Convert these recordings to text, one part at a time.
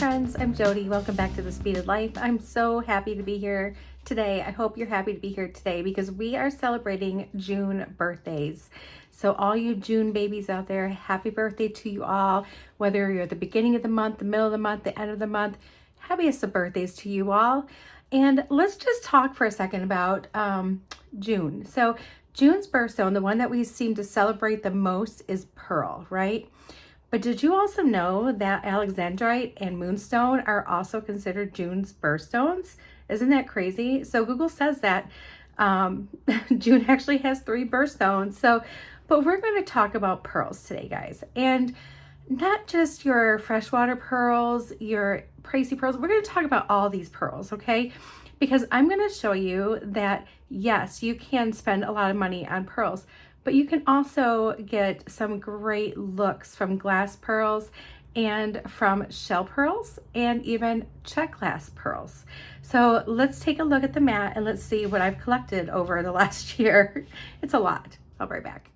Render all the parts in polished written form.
friends, I'm Jody. Welcome back to the Speeded Life. I'm so happy to be here today. I hope you're happy to be here today because we are celebrating June birthdays. So all you June babies out there, happy birthday to you all. Whether you're at the beginning of the month, the middle of the month, the end of the month, happiest of birthdays to you all. And let's just talk for a second about June. So June's birthstone, the one that we seem to celebrate the most, is pearl, right? But did you also know that alexandrite and moonstone are also considered June's birthstones? Isn't that crazy? So Google says that June actually has 3 birthstones. But we're going to talk about pearls today, guys. And not just your freshwater pearls, your pricey pearls. We're going to talk about all these pearls, okay? Because I'm going to show you that, yes, you can spend a lot of money on pearls, but you can also get some great looks from glass pearls and from shell pearls and even check glass pearls. So let's take a look at the mat and let's see what I've collected over the last year. It's a lot. I'll be right back.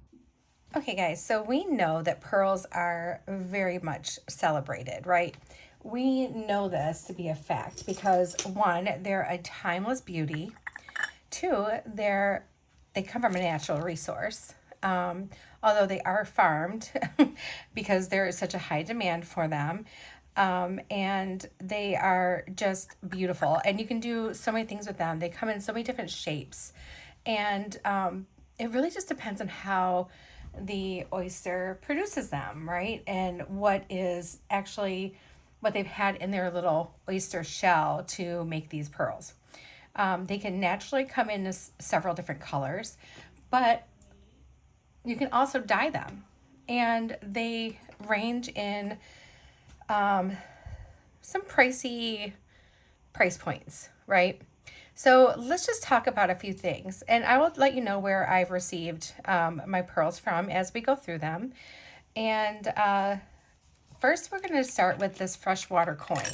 Okay guys, so we know that pearls are very much celebrated, right? We know this to be a fact because 1, they're a timeless beauty. 2, they come from a natural resource, although they are farmed because there is such a high demand for them. And they are just beautiful. And you can do so many things with them. They come in so many different shapes. And it really just depends on how the oyster produces them, right? And what is actually what they've had in their little oyster shell to make these pearls. They can naturally come in several different colors, but you can also dye them, and they range in some pricey price points, right? So let's just talk about a few things, and I will let you know where I've received my pearls from as we go through them. And first, we're going to start with this freshwater coin.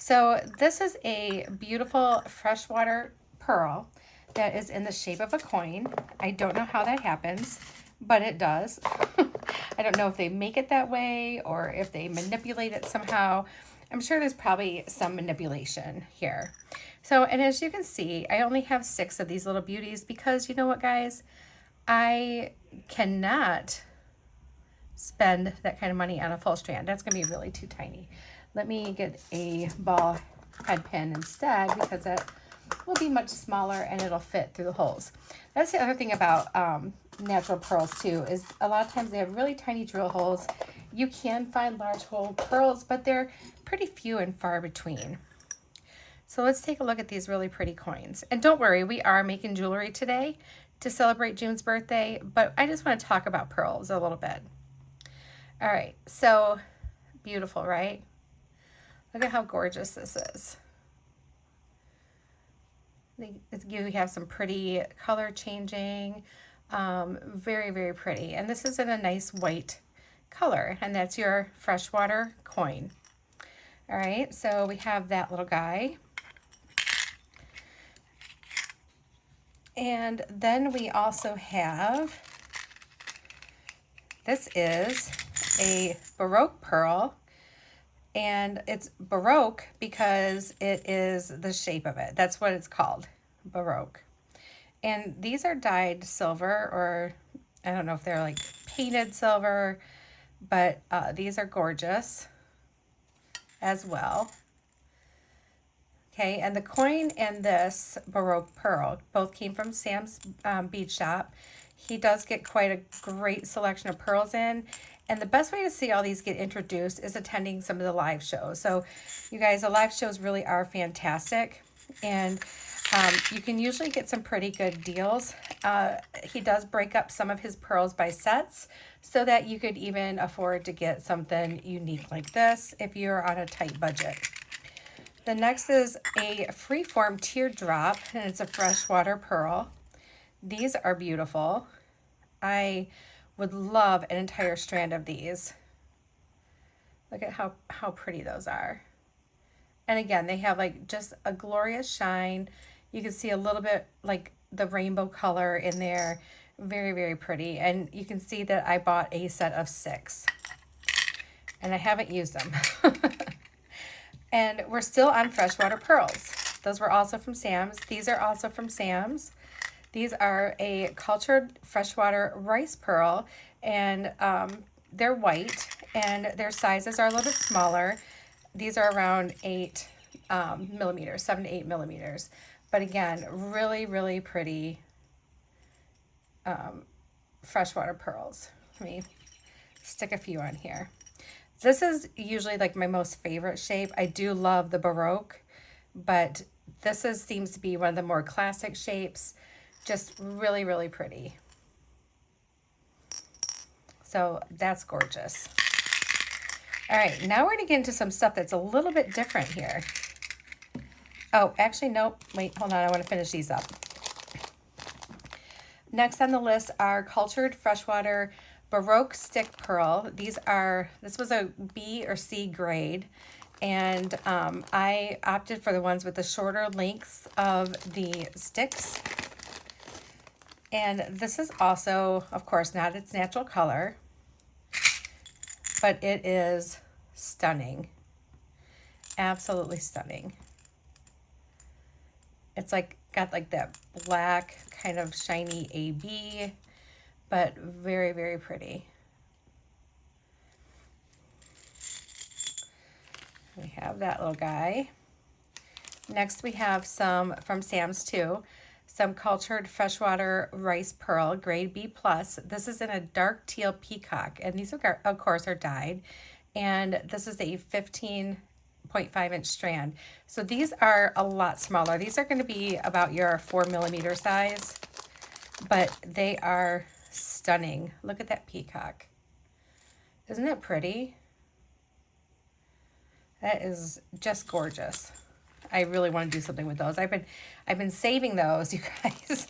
So this is a beautiful freshwater pearl that is in the shape of a coin. I don't know how that happens, but it does. I don't know if they make it that way or if they manipulate it somehow. I'm sure there's probably some manipulation here. So, and as you can see, I only have 6 of these little beauties because you know what, guys? I cannot spend that kind of money on a full strand. That's going to be really too tiny. Let me get a ball head pin instead because that will be much smaller and it'll fit through the holes. That's the other thing about natural pearls too, is a lot of times they have really tiny drill holes. You can find large hole pearls, but they're pretty few and far between. So let's take a look at these really pretty coins. And don't worry, we are making jewelry today to celebrate June's birthday, but I just want to talk about pearls a little bit. All right, so beautiful, right? Look at how gorgeous this is. You have some pretty color changing, very, very pretty. And this is in a nice white color, and that's your freshwater coin. All right, so we have that little guy. And then we also have, this is a Baroque pearl. And it's Baroque because it is the shape of it. That's what it's called, Baroque. And these are dyed silver, or I don't know if they're like painted silver, but these are gorgeous as well. Okay, and the coin and this Baroque pearl both came from Sam's bead shop. He does get quite a great selection of pearls in. And the best way to see all these get introduced is attending some of the live shows. So you guys, the live shows really are fantastic. And you can usually get some pretty good deals. He does break up some of his pearls by sets so that you could even afford to get something unique like this if you're on a tight budget. The next is a freeform teardrop, and it's a freshwater pearl. These are beautiful. I would love an entire strand of these. Look at how pretty those are. And again, they have like just a glorious shine. You can see a little bit like the rainbow color in there. Very, very pretty. And you can see that I bought a set of 6. And I haven't used them. And we're still on freshwater pearls. Those were also from Sam's. These are also from Sam's. These are a cultured freshwater rice pearl, and they're white, and their sizes are a little bit smaller. These are around 8 millimeters, 7 to 8 millimeters. But again, really, really pretty freshwater pearls. Let me stick a few on here. This is usually like my most favorite shape. I do love the Baroque, but this seems to be one of the more classic shapes. Just really, really pretty. So that's gorgeous. All right, now we're gonna get into some stuff that's a little bit different here. Oh, actually, nope. Wait, hold on. I want to finish these up. Next on the list are cultured freshwater Baroque stick pearl. This was a B or C grade, and I opted for the ones with the shorter lengths of the sticks. And this is also, of course, not its natural color, but it is stunning. Absolutely stunning. It's like got like that black kind of shiny AB, but very, very pretty. We have that little guy. Next we have some from Sam's too. Some cultured freshwater rice pearl, grade B+. This is in a dark teal peacock, and these are, of course, are dyed. And this is a 15.5-inch strand. So these are a lot smaller. These are going to be about your 4 millimeter size, but they are stunning. Look at that peacock. Isn't it pretty? That is just gorgeous. I really want to do something with those. I've been saving those, you guys.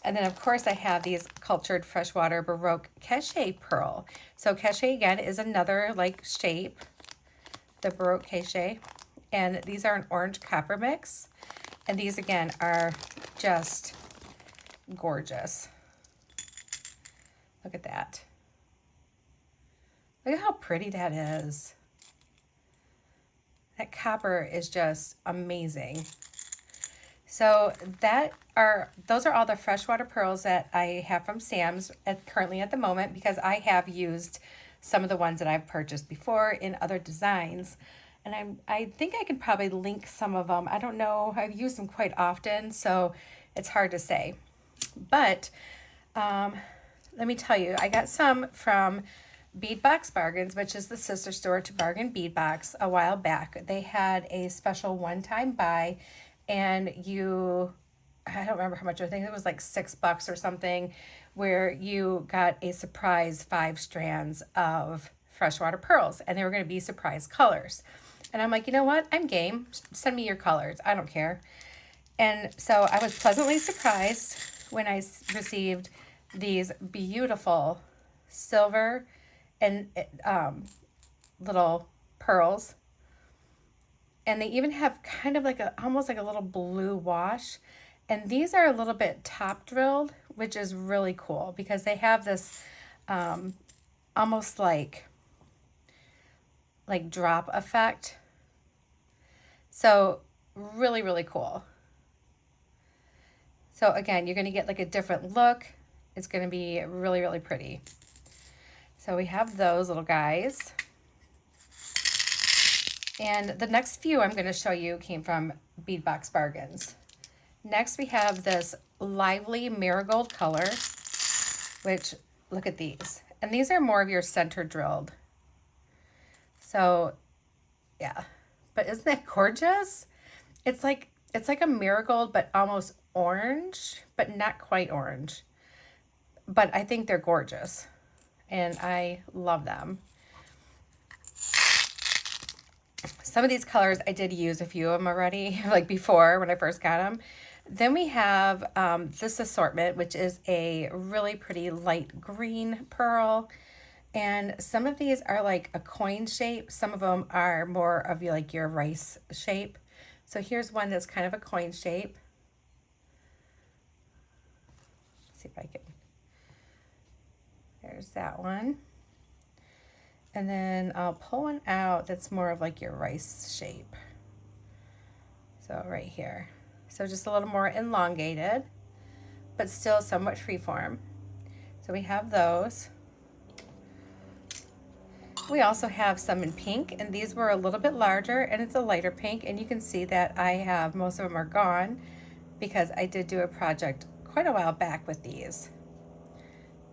And then of course I have these cultured freshwater Baroque cachet pearl. So cachet again is another like shape, the Baroque cachet. And these are an orange copper mix. And these again are just gorgeous. Look at that. Look at how pretty that is. That copper is just amazing. So those are all the freshwater pearls that I have from Sam's currently at the moment, because I have used some of the ones that I've purchased before in other designs. And I think I could probably link some of them. I don't know. I've used them quite often, so it's hard to say. But let me tell you, I got some from Bead Box Bargains, which is the sister store to Bargain Bead Box, a while back. They had a special one-time buy, and I don't remember how much, I think it was like $6 or something, where you got a surprise 5 strands of freshwater pearls, and they were going to be surprise colors. And I'm like, you know what? I'm game. Send me your colors. I don't care. And so I was pleasantly surprised when I received these beautiful silver and little pearls, and they even have kind of like almost like a little blue wash, and these are a little bit top drilled, which is really cool because they have this almost like drop effect. So really, really cool. So again, you're going to get like a different look. It's going to be really, really pretty. So we have those little guys. And the next few I'm going to show you came from Bead Box Bargains. Next we have this lively marigold color, which, look at these. And these are more of your center drilled. So yeah, but isn't that gorgeous? It's like a marigold, but almost orange, but not quite orange. But I think they're gorgeous, and I love them. Some of these colors I did use a few of them already, like before when I first got them. Then we have this assortment, which is a really pretty light green pearl. And some of these are like a coin shape. Some of them are more of like your rice shape. So here's one that's kind of a coin shape. Let's see if I can. There's that one. And then I'll pull one out that's more of like your rice shape. So right here. So just a little more elongated, but still somewhat freeform. So we have those. We also have some in pink, and these were a little bit larger, and it's a lighter pink, and you can see that I have, most of them are gone because I did do a project quite a while back with these.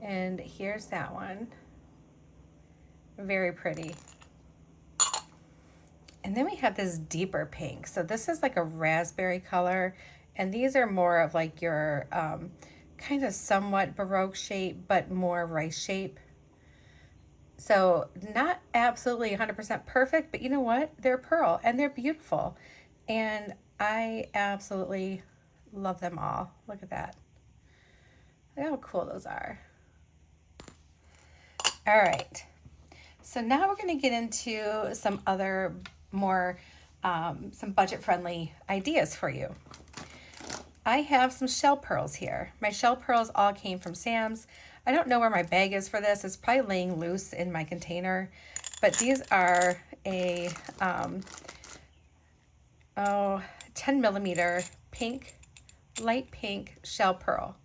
And here's that one. Very pretty. And then we have this deeper pink. So this is like a raspberry color, and these are more of like your kind of somewhat Baroque shape, but more rice shape. So not absolutely 100% perfect, but you know what? They're pearl and they're beautiful. And I absolutely love them all. Look at that. Look how cool those are. All right. So now we're going to get into some other more, some budget-friendly ideas for you. I have some shell pearls here. My shell pearls all came from Sam's. I don't know where my bag is for this. It's probably laying loose in my container. But these are a 10 millimeter pink, light pink shell pearl.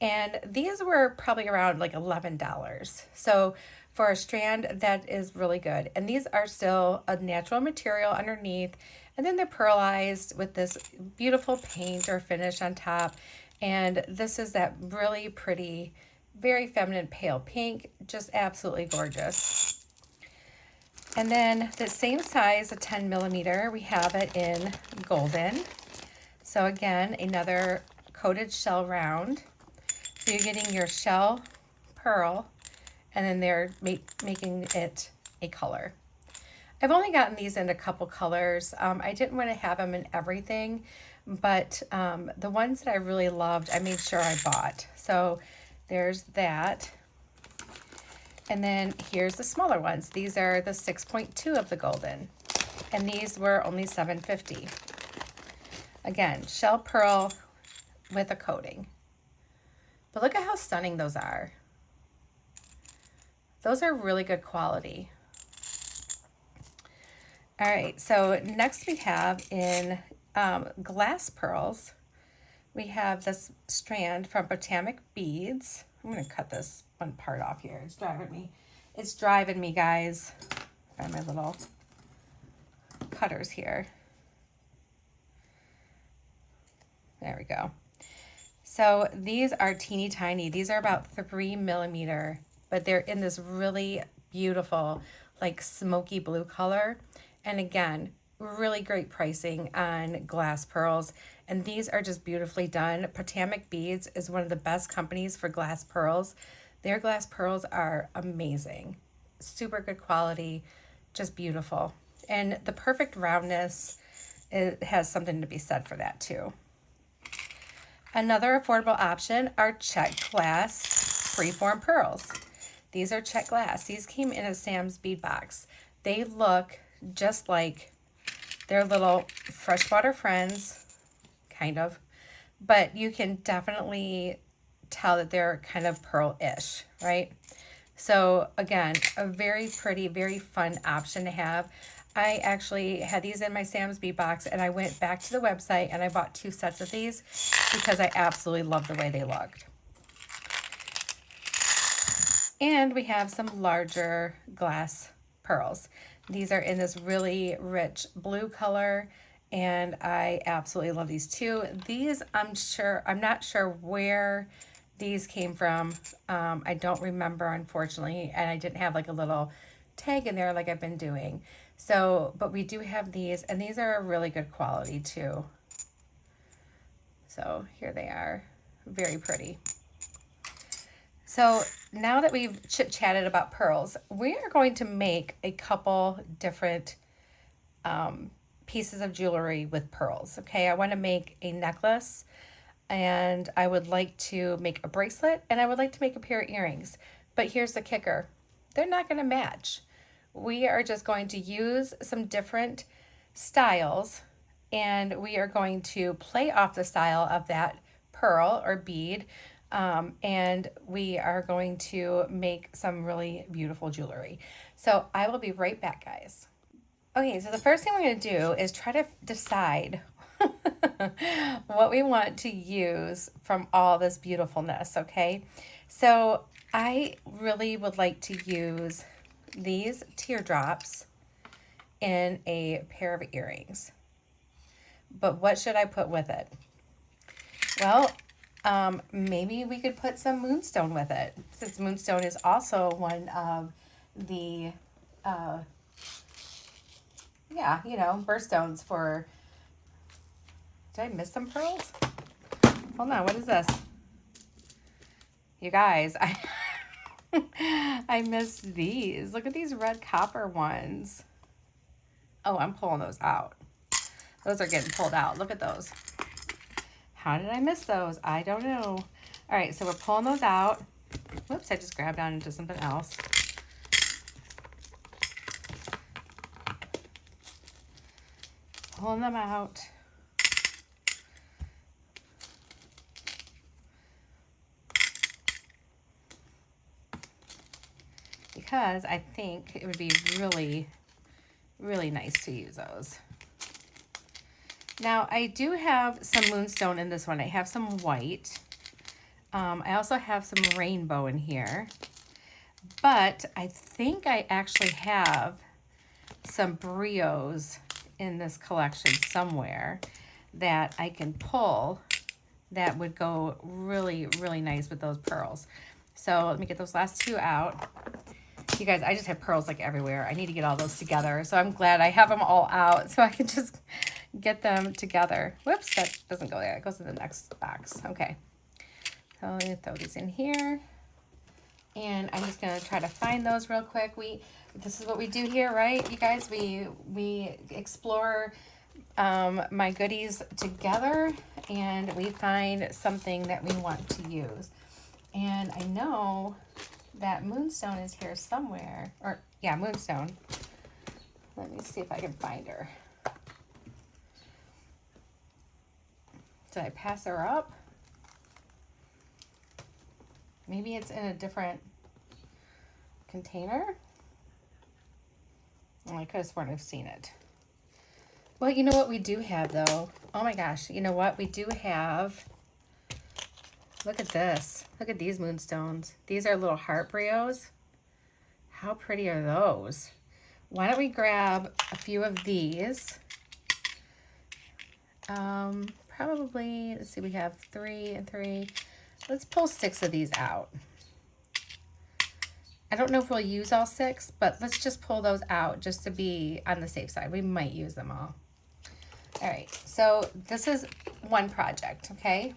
And these were probably around like $11. So for a strand, that is really good. And these are still a natural material underneath. And then they're pearlized with this beautiful paint or finish on top. And this is that really pretty, very feminine pale pink, just absolutely gorgeous. And then the same size, a 10 millimeter, we have it in golden. So again, another coated shell round. So you're getting your shell pearl, and then they're making it a color. I've only gotten these in a couple colors. I didn't want to have them in everything, but the ones that I really loved, I made sure I bought. So there's that. And then here's the smaller ones. These are the 6.2 of the golden, and these were only $7.50. Again, shell pearl with a coating. But look at how stunning those are. Those are really good quality. All right, so next we have in glass pearls, we have this strand from Botanic Beads. I'm gonna cut this one part off here. It's driving me. It's driving me, guys. Find my little cutters here. There we go. So these are teeny tiny. These are about 3 millimeter, but they're in this really beautiful, like smoky blue color. And again, really great pricing on glass pearls. And these are just beautifully done. Botanic Beads is one of the best companies for glass pearls. Their glass pearls are amazing. Super good quality, just beautiful. And the perfect roundness, it has something to be said for that too. Another affordable option are check glass freeform pearls. These are check glass. These came in a Sam's bead box. They look just like their little freshwater friends, kind of, but you can definitely tell that they're kind of pearl-ish, right? So again, a very pretty, very fun option to have. I actually had these in my Sam's bead box, and I went back to the website and I bought 2 sets of these because I absolutely love the way they looked. And we have some larger glass pearls. These are in this really rich blue color, and I absolutely love these too. These, I'm not sure where these came from. I don't remember, unfortunately, and I didn't have like a little tag in there like I've been doing. So, but we do have these, and these are a really good quality too. So here they are, very pretty. So now that we've chit-chatted about pearls, we are going to make a couple different pieces of jewelry with pearls. Okay, I want to make a necklace, and I would like to make a bracelet, and I would like to make a pair of earrings. But here's the kicker. They're not going to match. We are just going to use some different styles, and we are going to play off the style of that pearl or bead, and we are going to make some really beautiful jewelry. So I will be right back, guys. Okay, so the first thing we're going to do is try to decide what we want to use from all this beautifulness, okay? So I really would like to use these teardrops in a pair of earrings. But what should I put with it? Well, maybe we could put some moonstone with it, since moonstone is also one of the yeah, you know, birthstones for... Did I miss some pearls? Hold on, what is this? You guys, I missed these. Look at these red copper ones. Oh, I'm pulling those out. Those are getting pulled out. Look at those. How did I miss those? I don't know. All right, so we're pulling those out. Whoops, I just grabbed on into something else. Pulling them out. Because I think it would be really, really nice to use those. Now, I do have some moonstone in this one. I have some white. I also have some rainbow in here. But I think I actually have some brios in this collection somewhere that I can pull that would go really, really nice with those pearls. So let me get those last two out. You guys, I just have pearls like everywhere. I need to get all those together. So I'm glad I have them all out so I can just get them together. Whoops, that doesn't go there. It goes in the next box. Okay. So I'm going to throw these in here. And I'm just going to try to find those real quick. This is what we do here, right? You guys, we explore my goodies together, and we find something that we want to use. And I know that moonstone is here somewhere. Or, yeah, moonstone. Let me see if I can find her. Did I pass her up? Maybe it's in a different container. Oh, I could have sworn I've seen it. Well, you know what we do have, though? Oh my gosh, you know what? We do have... Look at this. Look at these moonstones. These are little heart brios. How pretty are those? Why don't we grab a few of these? Probably, let's see, we have 3 and 3. Let's pull 6 of these out. I don't know if we'll use all 6, but let's just pull those out just to be on the safe side. We might use them all. All right, so this is one project, okay?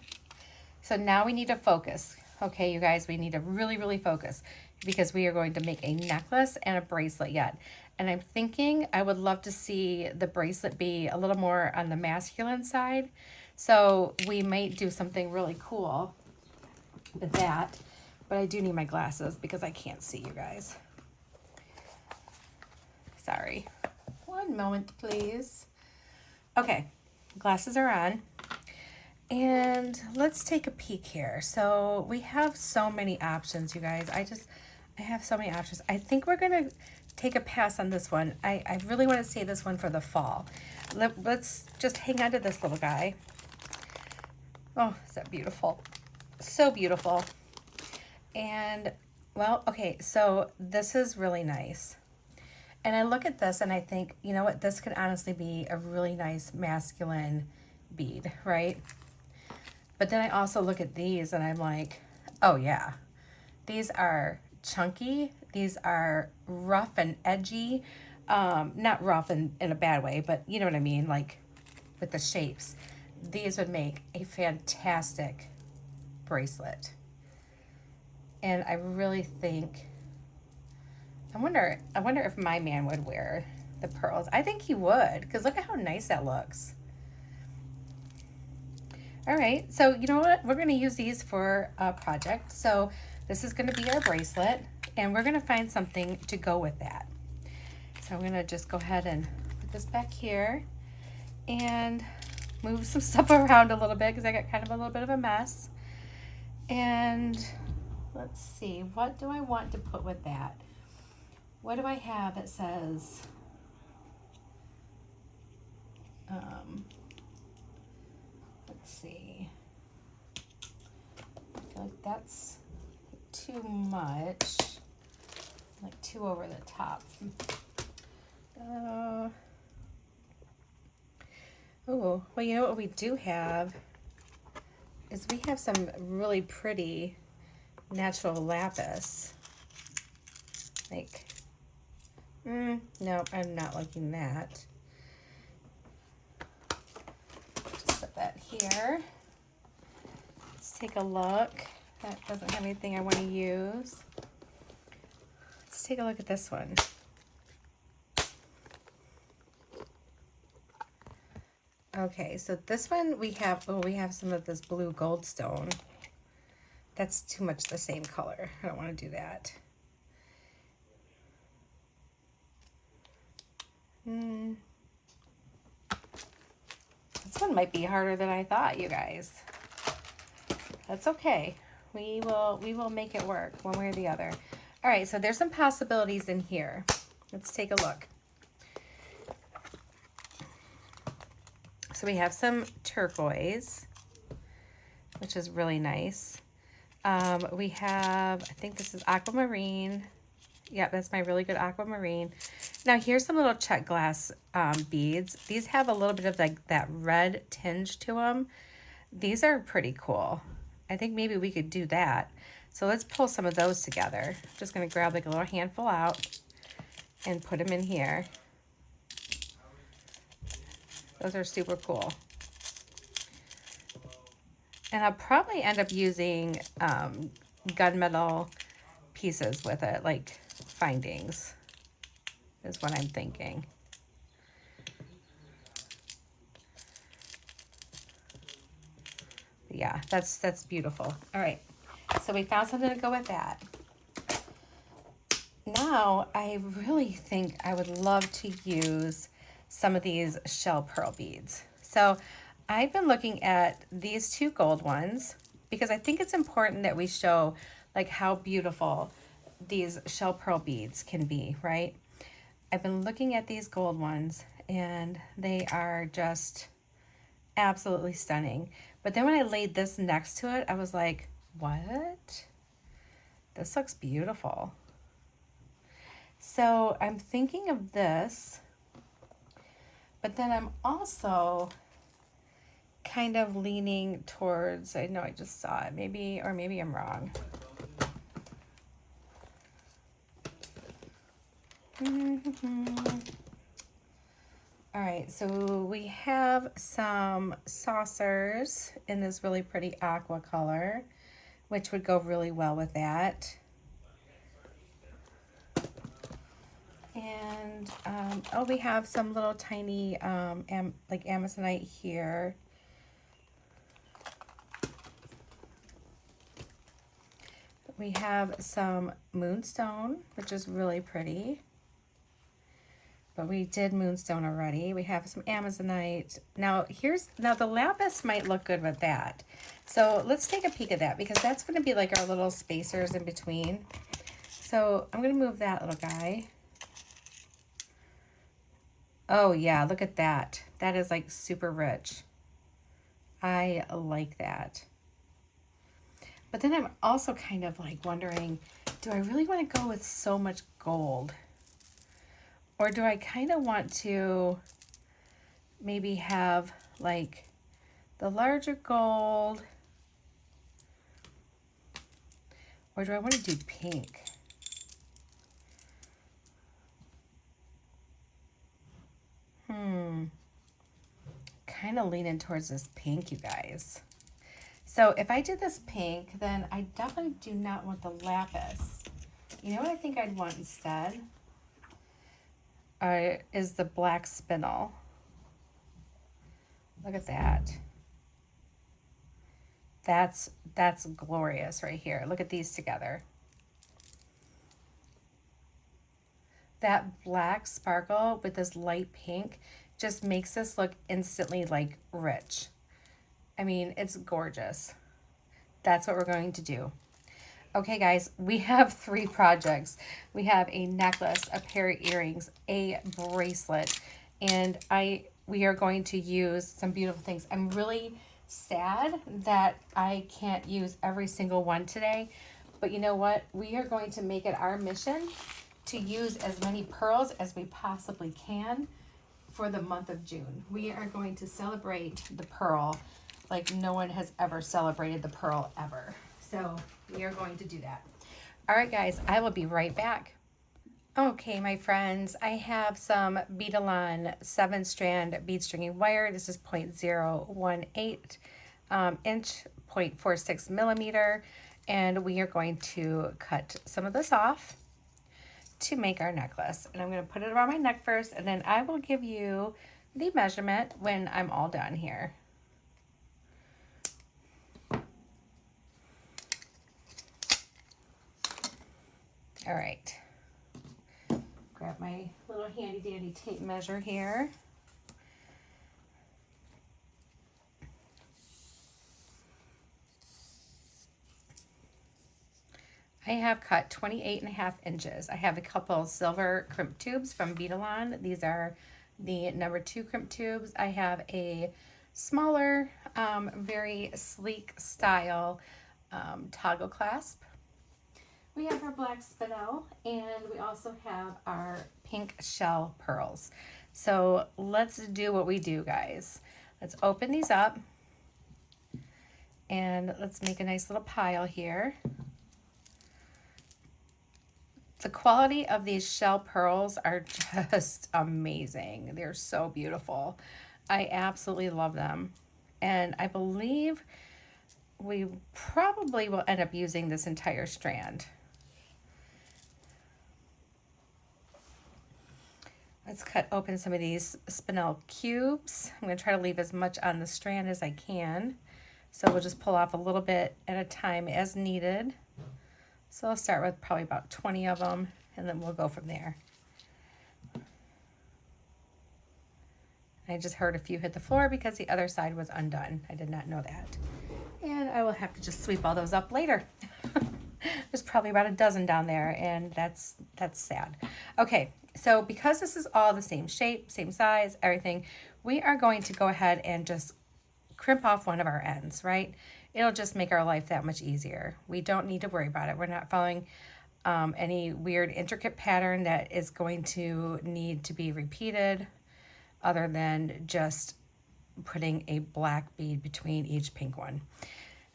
So now we need to focus. Okay, you guys, we need to really, really focus because we are going to make a necklace and a bracelet yet. And I'm thinking I would love to see the bracelet be a little more on the masculine side. So we might do something really cool with that. But I do need my glasses because I can't see you guys. Sorry. One moment, please. Okay, glasses are on. And let's take a peek here. So we have so many options, you guys. I have so many options. I think we're gonna take a pass on this one. I really want to save this one for the fall. Let's just hang on to this little guy. Oh, is that beautiful? So beautiful. And well, okay, so this is really nice. And I look at this and I think, you know what, this could honestly be a really nice masculine bead, right? But then I also look at these and I'm like, oh yeah, these are chunky. These are rough and edgy. Not rough in a bad way, but you know what I mean? Like with the shapes. These would make a fantastic bracelet. And I really think, I wonder if my man would wear the pearls. I think he would, because look at how nice that looks. All right, so you know what? We're going to use these for a project. So this is going to be our bracelet, and we're going to find something to go with that. So I'm going to just go ahead and put this back here and move some stuff around a little bit because I got kind of a little bit of a mess. And let's see, what do I want to put with that? what do I have that says, let's see, I feel like that's too much, like too over the top. Oh, well, you know what we do have is we have some really pretty natural lapis. Like, no, I'm not liking that. Just put that here. Let's take a look. That doesn't have anything I want to use. Let's take a look at this one. Okay, so this one we have some of this blue goldstone. That's too much the same color. I don't want to do that. This one might be harder than I thought, you guys. That's okay. We will make it work one way or the other. All right, so there's some possibilities in here. Let's take a look. So we have some turquoise, which is really nice. We have, I think this is aquamarine. Yeah, that's my really good aquamarine. Now here's some little check glass beads. These have a little bit of like that red tinge to them. These are pretty cool. I think maybe we could do that. So let's pull some of those together. I'm just gonna grab like a little handful out and put them in here. Those are super cool. And I'll probably end up using gunmetal pieces with it, like findings, is what I'm thinking. Yeah, that's beautiful. All right, so we found something to go with that. Now, I really think I would love to use some of these shell pearl beads. So I've been looking at these two gold ones because I think it's important that we show like how beautiful these shell pearl beads can be, right? I've been looking at these gold ones and they are just absolutely stunning. But then when I laid this next to it, I was like, what? This looks beautiful. So I'm thinking of this, but then I'm also kind of leaning towards, I know I just saw it, maybe, or maybe I'm wrong. All right, so we have some saucers in this really pretty aqua color, which would go really well with that. And oh, we have some little tiny like amazonite here. We have some moonstone, which is really pretty. But we did moonstone already. We have some amazonite. Now the lapis might look good with that. So let's take a peek at that because that's going to be like our little spacers in between. So I'm going to move that little guy. Oh yeah, look at that. That is like super rich. I like that. But then I'm also kind of like wondering, do I really want to go with so much gold? Or do I kind of want to maybe have like the larger gold? Or do I want to do pink? Kind of leaning towards this pink, you guys. So if I did this pink, then I definitely do not want the lapis. You know what I think I'd want instead? Is the black spinel. Look at that. That's glorious right here. Look at these together. That black sparkle with this light pink just makes this look instantly like rich. I mean, it's gorgeous. That's what we're going to do. Okay guys, we have 3 projects. We have a necklace, a pair of earrings, a bracelet, and we are going to use some beautiful things. I'm really sad that I can't use every single one today, but you know what? We are going to make it our mission to use as many pearls as we possibly can for the month of June. We are going to celebrate the pearl like no one has ever celebrated the pearl ever. So we are going to do that. All right, guys, I will be right back. Okay, my friends, I have some Beadalon 7-strand bead stringing wire. This is 0.018 inch, 0.46 millimeter, and we are going to cut some of this off to make our necklace. And I'm going to put it around my neck first, and then I will give you the measurement when I'm all done here. All right, grab my little handy dandy tape measure here. I have cut 28.5 inches. I have a couple silver crimp tubes from Beadalon. These are the number 2 crimp tubes. I have a smaller, very sleek style toggle clasp. We have our black spinel, and we also have our pink shell pearls. So let's do what we do, guys. Let's open these up, and let's make a nice little pile here. The quality of these shell pearls are just amazing. They're so beautiful. I absolutely love them. And I believe we probably will end up using this entire strand. Let's cut open some of these spinel cubes. I'm going to try to leave as much on the strand as I can. So we'll just pull off a little bit at a time as needed. So I'll start with probably about 20 of them, and then we'll go from there. I just heard a few hit the floor because the other side was undone. I did not know that. And I will have to just sweep all those up later. There's probably about a dozen down there, and that's sad. Okay, so because this is all the same shape, same size, everything, we are going to go ahead and just crimp off one of our ends, right? It'll just make our life that much easier. We don't need to worry about it. We're not following any weird intricate pattern that is going to need to be repeated, other than just putting a black bead between each pink one.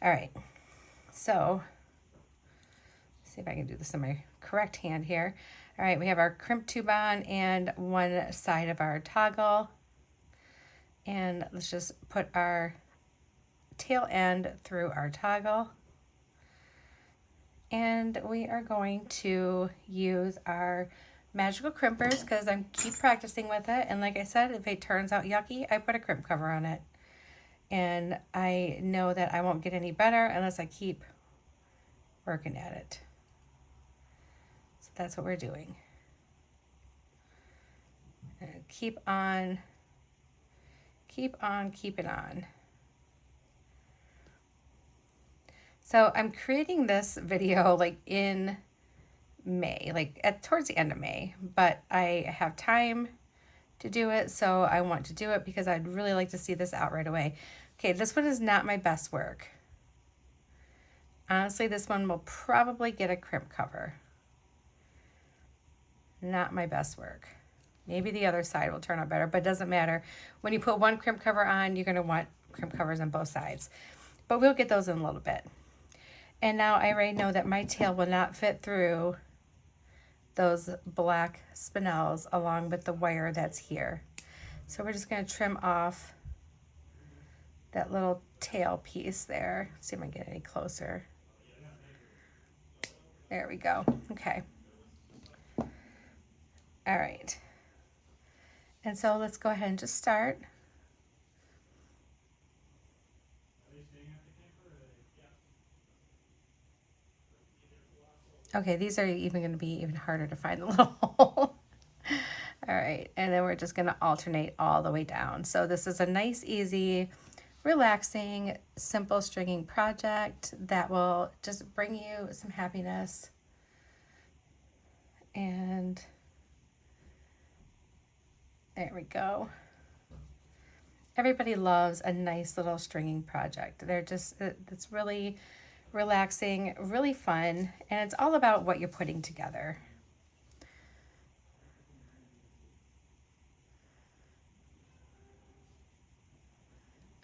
All right, so see if I can do this in my correct hand here. All right, we have our crimp tube on and one side of our toggle. And let's just put our tail end through our toggle. And we are going to use our magical crimpers because I keep practicing with it. And like I said, if it turns out yucky, I put a crimp cover on it. And I know that I won't get any better unless I keep working at it. So that's what we're doing. And keep on keeping on. So I'm creating this video like in May, like towards the end of May, but I have time to do it, so I want to do it because I'd really like to see this out right away. Okay, this one is not my best work. Honestly, this one will probably get a crimp cover. Not my best work. Maybe the other side will turn out better, but it doesn't matter. When you put one crimp cover on, you're going to want crimp covers on both sides. But we'll get those in a little bit. And now I already know that my tail will not fit through those black spinels along with the wire that's here. So we're just going to trim off that little tail piece there. See if I can get any closer. There we go. Okay. All right. And so let's go ahead and just start. Okay, these are even going to be even harder to find the little hole. All right, and then we're just going to alternate all the way down. So this is a nice, easy relaxing, simple stringing project that will just bring you some happiness. And there we go. Everybody loves a nice little stringing project. It's really relaxing, really fun, and it's all about what you're putting together.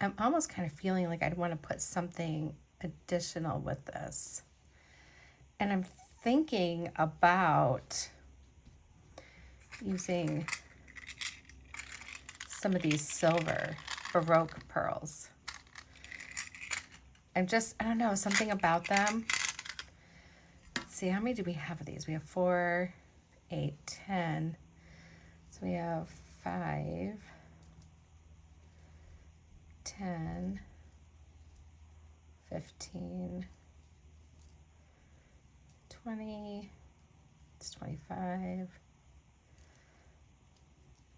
I'm almost kind of feeling like I'd want to put something additional with this. And I'm thinking about using some of these silver Baroque pearls. I don't know, something about them. Let's see, how many do we have of these? We have 4, 8, 10. So we have 5, 10, 15, 20, it's 25,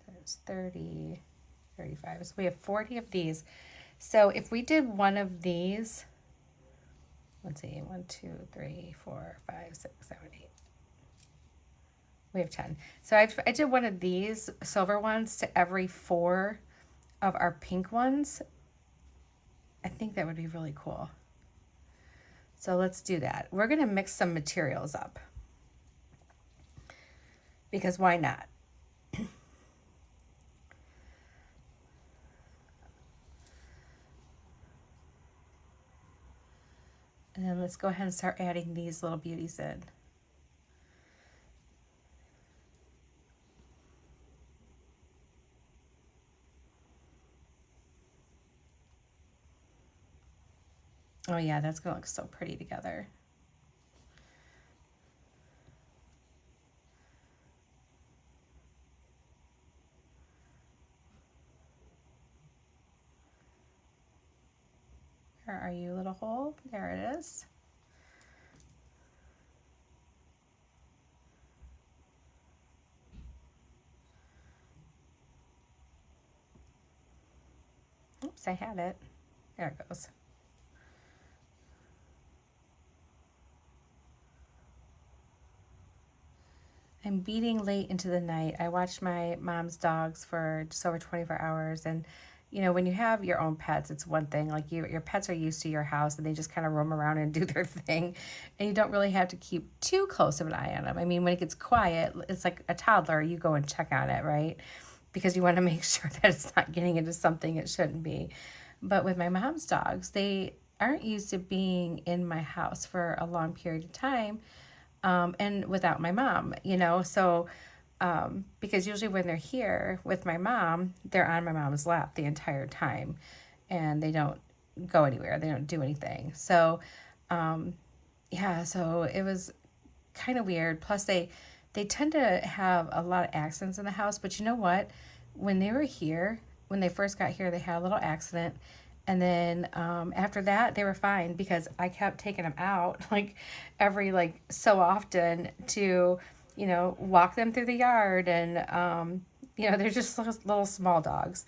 there's 30, 35. So we have 40 of these. So if we did one of these, let's see, 1, 2, 3, 4, 5, 6, 7, 8. We have 10. So I did one of these silver ones to every 4 of our pink ones. I think that would be really cool. So let's do that. We're going to mix some materials up, because why not? And then let's go ahead and start adding these little beauties in. Oh yeah, that's going to look so pretty together. Where are you, little hole? There it is. Oops, I had it. There it goes. I'm beading late into the night. I watched my mom's dogs for just over 24 hours. And, you know, when you have your own pets, it's one thing. Like your pets are used to your house and they just kind of roam around and do their thing. And you don't really have to keep too close of an eye on them. I mean, when it gets quiet, it's like a toddler. You go and check on it, right? Because you want to make sure that it's not getting into something it shouldn't be. But with my mom's dogs, they aren't used to being in my house for a long period of time. And without my mom, you know, so because usually when they're here with my mom, they're on my mom's lap the entire time, and they don't go anywhere, they don't do anything. So yeah, so it was kind of weird. Plus they tend to have a lot of accidents in the house, but you know what, when they were here, when they first got here, they had a little accident. And then after that, they were fine, because I kept taking them out like every so often to, you know, walk them through the yard. And, you know, they're just little small dogs.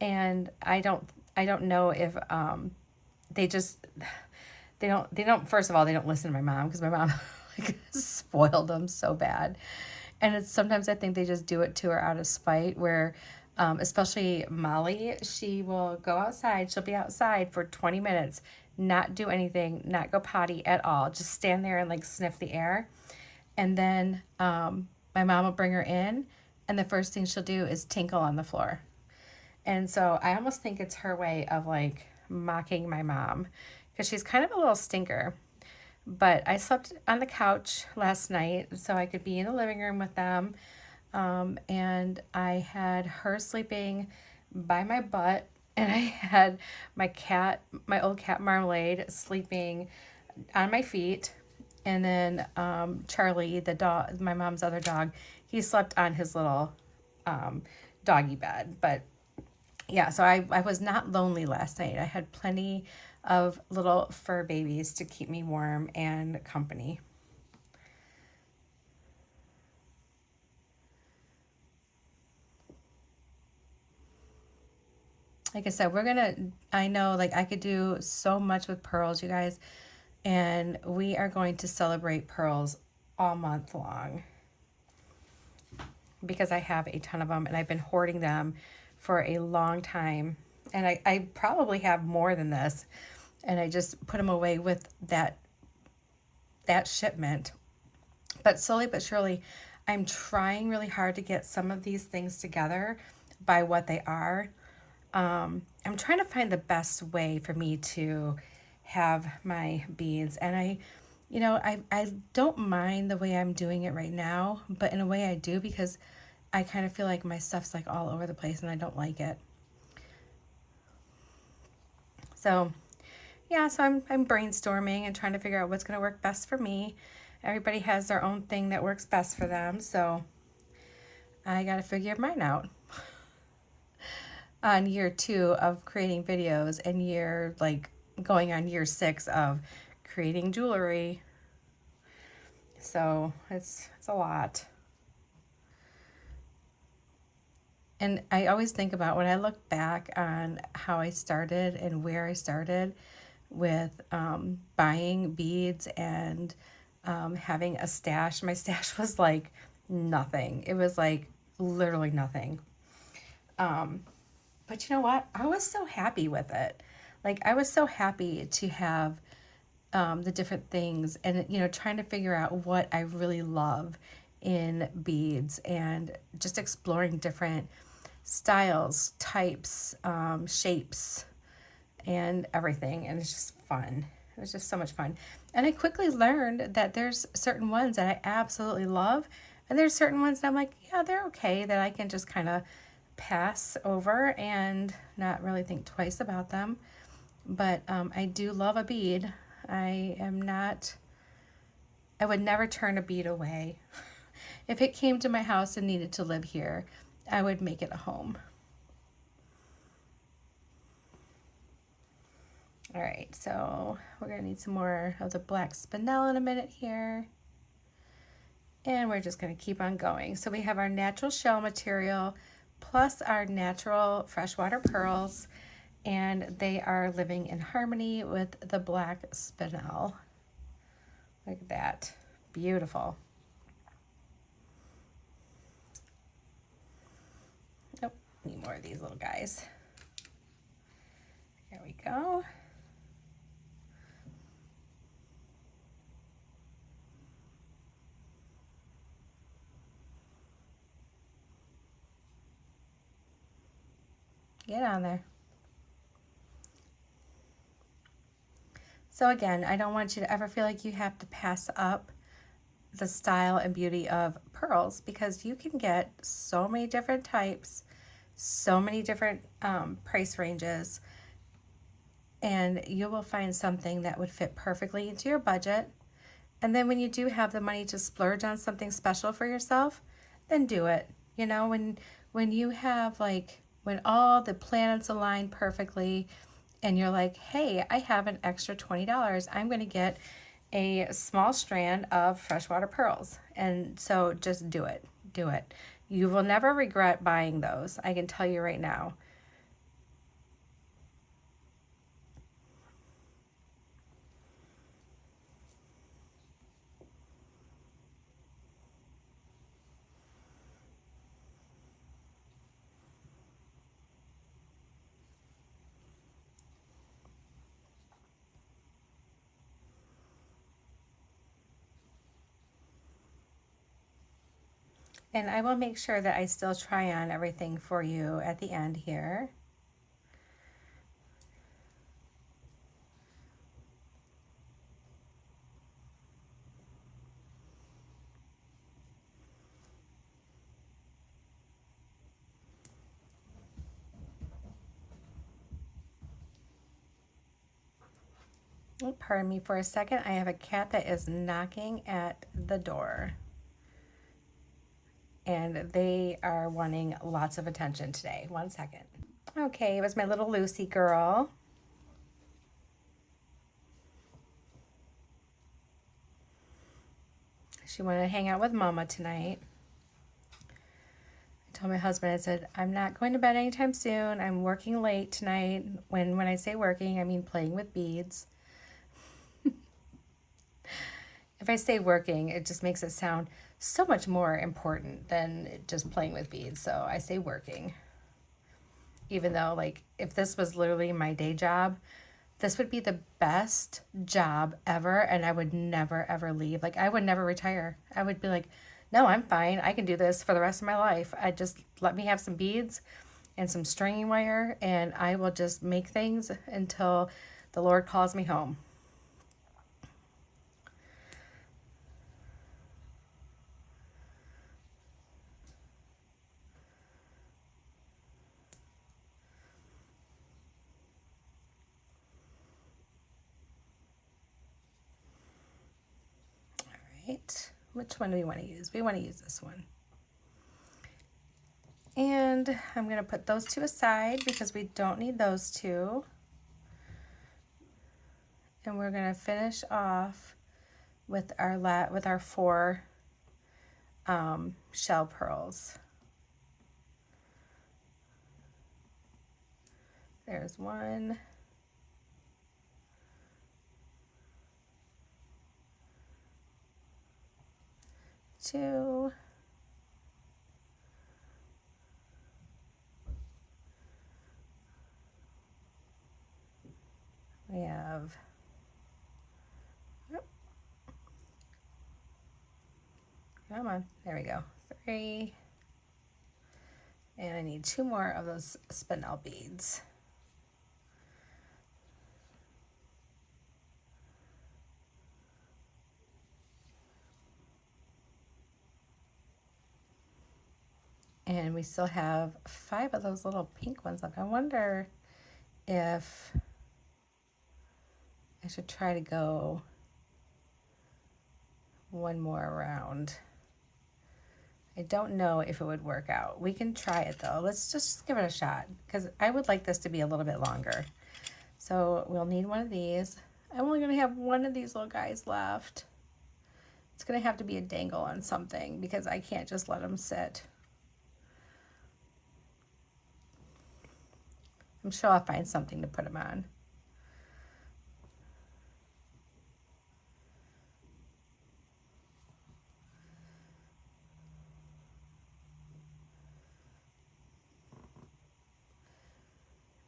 And I don't know if they just, they don't, first of all, they don't listen to my mom, because my mom spoiled them so bad. And it's sometimes I think they just do it to her out of spite, where especially Molly, she will go outside. She'll be outside for 20 minutes, not do anything, not go potty at all, just stand there and sniff the air. And then my mom will bring her in, and the first thing she'll do is tinkle on the floor. And so I almost think it's her way of mocking my mom, because she's kind of a little stinker. But I slept on the couch last night so I could be in the living room with them. And I had her sleeping by my butt, and I had my old cat Marmalade, sleeping on my feet. And then Charlie, the dog, my mom's other dog, he slept on his little doggy bed. But yeah, so I was not lonely last night. I had plenty of little fur babies to keep me warm and company. like I said, I know like I could do so much with pearls, you guys, and we are going to celebrate pearls all month long because I have a ton of them and I've been hoarding them for a long time. And I probably have more than this, and I just put them away with that shipment. But slowly but surely, I'm trying really hard to get some of these things together by what they are. I'm trying to find the best way for me to have my beads. And I don't mind the way I'm doing it right now, but in a way I do, because I kind of feel like my stuff's like all over the place and I don't like it. So yeah, so I'm brainstorming and trying to figure out what's going to work best for me. Everybody has their own thing that works best for them, so I got to figure mine out. On year 2 of creating videos and going on year 6 of creating jewelry. So it's a lot. And I always think about when I look back on how I started and where I started with buying beads and having a stash. My stash was like nothing. It was like literally nothing. But you know what? I was so happy with it. Like, I was so happy to have the different things and, trying to figure out what I really love in beads and just exploring different styles, types, shapes, and everything. And it's just fun. It was just so much fun. And I quickly learned that there's certain ones that I absolutely love. And there's certain ones that I'm like, yeah, they're okay, that I can just kind of pass over and not really think twice about them. But I do love a bead. I would never turn a bead away. If it came to my house and needed to live here, I would make it a home. All right, so we're gonna need some more of the black spinel in a minute here. And we're just gonna keep on going. So we have our natural shell material plus our natural freshwater pearls, and they are living in harmony with the black spinel. Look at that, beautiful. Oh, need more of these little guys. There we go. Get on there. So again, I don't want you to ever feel like you have to pass up the style and beauty of pearls, because you can get so many different types, so many different price ranges, and you will find something that would fit perfectly into your budget. And then when you do have the money to splurge on something special for yourself, then do it. When you have when all the planets align perfectly and you're like, hey, I have an extra $20, I'm going to get a small strand of freshwater pearls. And so just do it. Do it. You will never regret buying those. I can tell you right now. And I will make sure that I still try on everything for you at the end here. Oh, pardon me for a second. I have a cat that is knocking at the door. And they are wanting lots of attention today. 1 second. Okay, it was my little Lucy girl. She wanted to hang out with Mama tonight. I told my husband, I said, I'm not going to bed anytime soon. I'm working late tonight. When I say working, I mean playing with beads. If I say working, it just makes it sound so much more important than just playing with beads. So I say working. Even though, like, if this was literally my day job, this would be the best job ever, and I would never, ever leave. Like, I would never retire. I would be like, no, I'm fine. I can do this for the rest of my life. I just let me have some beads and some stringing wire, and I will just make things until the Lord calls me home. Right. Which one do we want to use? We want to use this one. And I'm going to put those two aside because we don't need those two. And we're going to finish off with our 4 shell pearls. There's 1. 2. We have, come on, there we go, 3. And I need 2 more of those spinel beads. And we still have 5 of those little pink ones up. I wonder if I should try to go one more around. I don't know if it would work out. We can try it though. Let's just give it a shot because I would like this to be a little bit longer. So we'll need one of these. I'm only going to have one of these little guys left. It's going to have to be a dangle on something because I can't just let them sit. I'm sure I'll find something to put them on.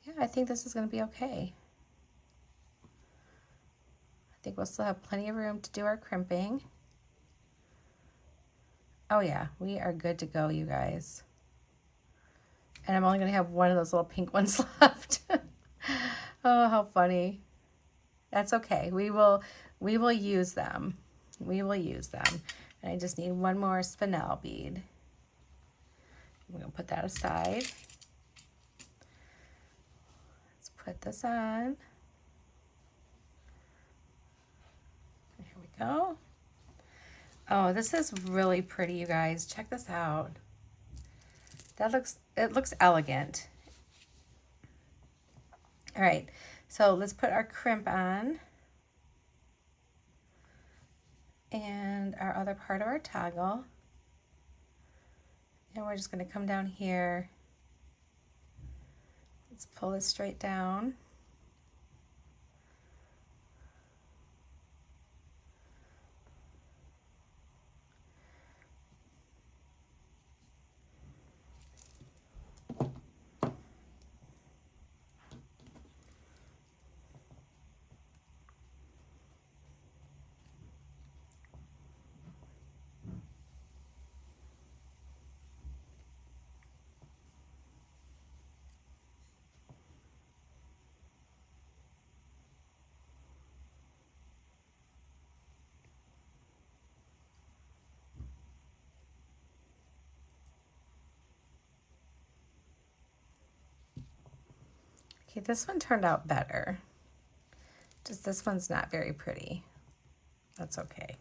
Yeah, I think this is going to be okay. I think we'll still have plenty of room to do our crimping. Oh yeah, we are good to go, you guys. And I'm only going to have one of those little pink ones left. Oh, how funny. That's okay. We will use them. We will use them. And I just need one more spinel bead. I'm going to put that aside. Let's put this on. Here we go. Oh, this is really pretty, you guys. Check this out. It looks elegant. All right, so let's put our crimp on and our other part of our toggle. And we're just going to come down here. Let's pull this straight down. Okay, this one turned out better. Just this one's not very pretty. That's okay.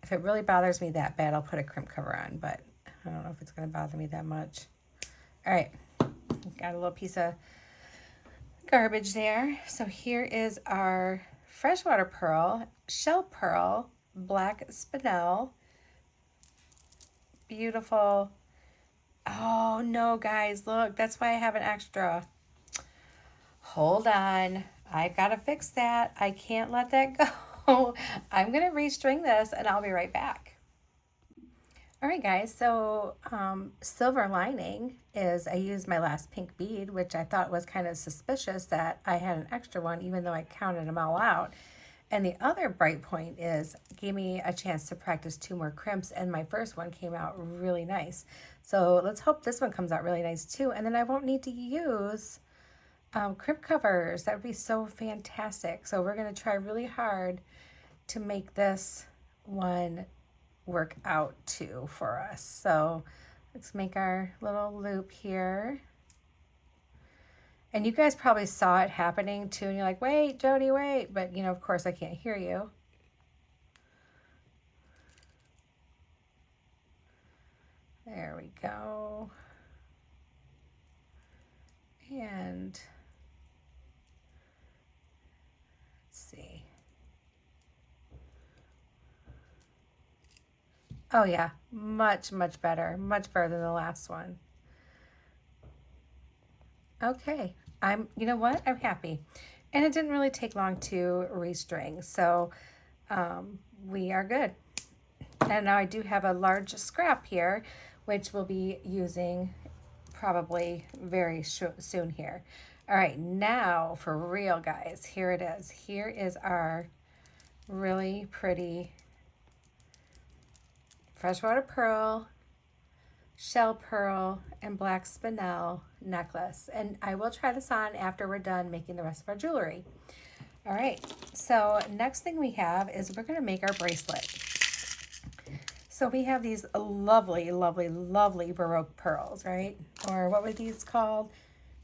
If it really bothers me that bad, I'll put a crimp cover on, but I don't know if it's going to bother me that much. All right, got a little piece of garbage there. So here is our freshwater pearl, shell pearl, black spinel, beautiful no, guys, look, that's why I have an extra. Hold on. I've got to fix that. I can't let that go. I'm going to restring this and I'll be right back. All right, guys, so silver lining is I used my last pink bead, which I thought was kind of suspicious that I had an extra one, even though I counted them all out. And the other bright point is gave me a chance to practice 2 more crimps, and my first one came out really nice. So let's hope this one comes out really nice too, and then I won't need to use crimp covers. That would be so fantastic. So we're going to try really hard to make this one work out too for us. So let's make our little loop here. And you guys probably saw it happening too, and you're like, wait, Jody, wait. But, you know, of course I can't hear you. There we go. And let's see. Oh yeah, much better. Much better than the last one. Okay, you know what? I'm happy. And it didn't really take long to restring, so we are good. And now I do have a large scrap here, which we'll be using probably very soon here. All right, now for real, guys, here it is. Here is our really pretty freshwater pearl, shell pearl, and black spinel necklace. And I will try this on after we're done making the rest of our jewelry. All right, so next thing we have is we're gonna make our bracelet. So we have these lovely Baroque pearls, right? Or what were these called?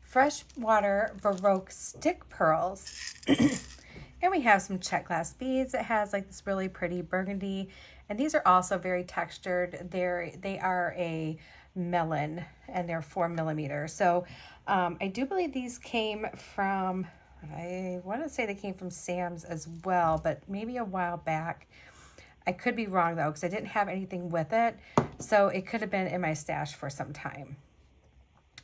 Freshwater Baroque stick pearls. And we have some check glass beads. It has like this really pretty burgundy, and these are also very textured. They are a melon, and they're 4 millimeters. So I do believe these came from, I want to say they came from Sam's as well, but maybe a while back. I could be wrong though, because I didn't have anything with it. So it could have been in my stash for some time.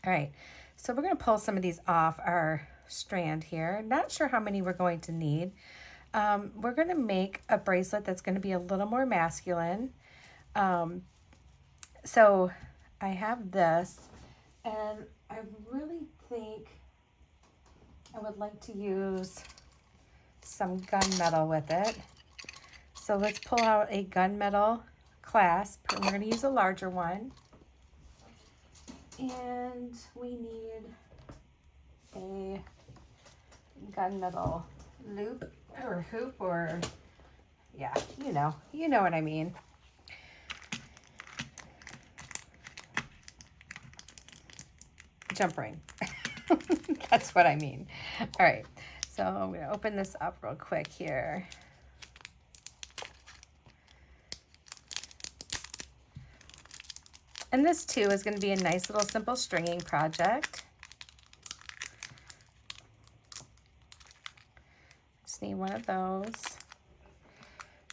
All right, so we're going to pull some of these off our strand here. Not sure how many we're going to need. We're going to make a bracelet that's going to be a little more masculine. So I have this, and I really think I would like to use some gunmetal with it. So let's pull out a gunmetal clasp, and we're going to use a larger one. And we need a gunmetal loop or hoop, or yeah, you know what I mean. Jump ring. That's what I mean. All right, so I'm going to open this up real quick here. And this too is going to be a nice little simple stringing project. Just need one of those.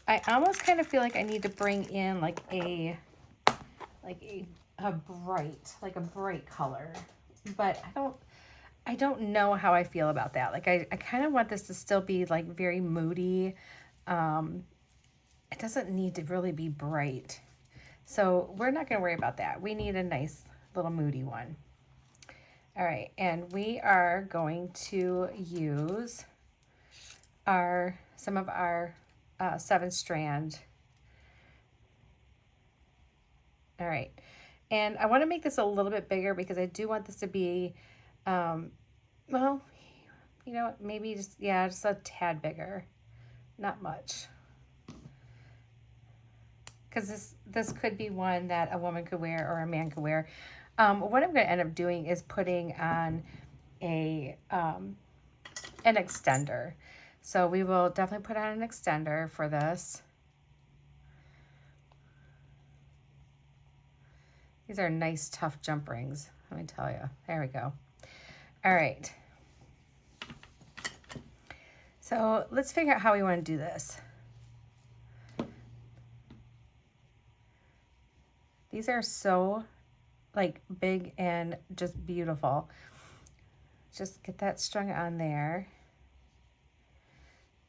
I almost kind of feel like I need to bring in like a bright color, but I don't know how I feel about that. Like I kind of want this to still be like very moody. It doesn't need to really be bright. So we're not going to worry about that. We need a nice little moody one. All right, and we are going to use some of our 7-strand. All right, and I want to make this a little bit bigger because I do want this to be, well, you know, maybe just a tad bigger, not much. Because this could be one that a woman could wear or a man could wear. What I'm going to end up doing is putting on an extender. So we will definitely put on an extender for this. These are nice, tough jump rings, let me tell you. There we go. All right. So let's figure out how we want to do this. These are so like big and just beautiful. Just get that strung on there.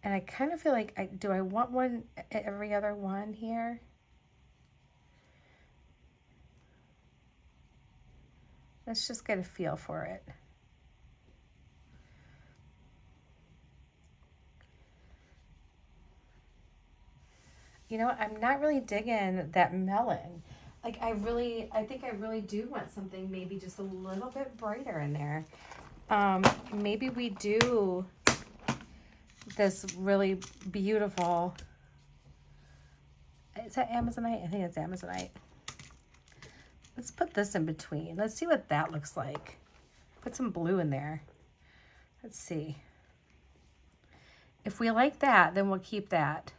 And I kind of feel like, do I want one every other one here? Let's just get a feel for it. You know, I'm not really digging that melon. Like I think I really do want something maybe just a little bit brighter in there. Maybe we do this really beautiful, is that Amazonite? I think it's Amazonite. Let's put this in between. Let's see what that looks like. Put some blue in there. Let's see. If we like that, then we'll keep that.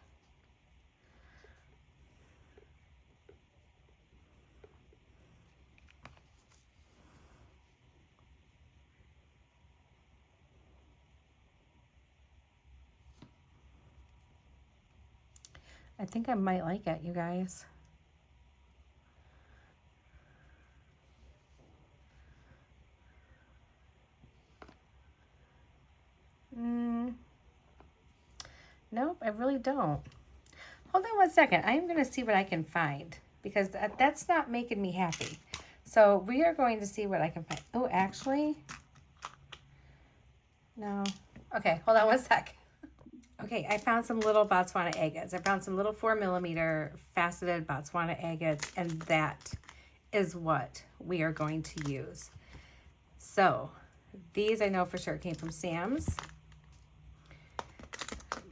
I think I might like it, you guys. Nope, I really don't. Hold on one second. I am going to see what I can find because that's not making me happy. So we are going to see what I can find. Oh, actually, no. Okay, hold on one sec. Okay, I found some little Botswana agates. I found some little 4mm faceted Botswana agates, and that is what we are going to use. So these I know for sure came from Sam's.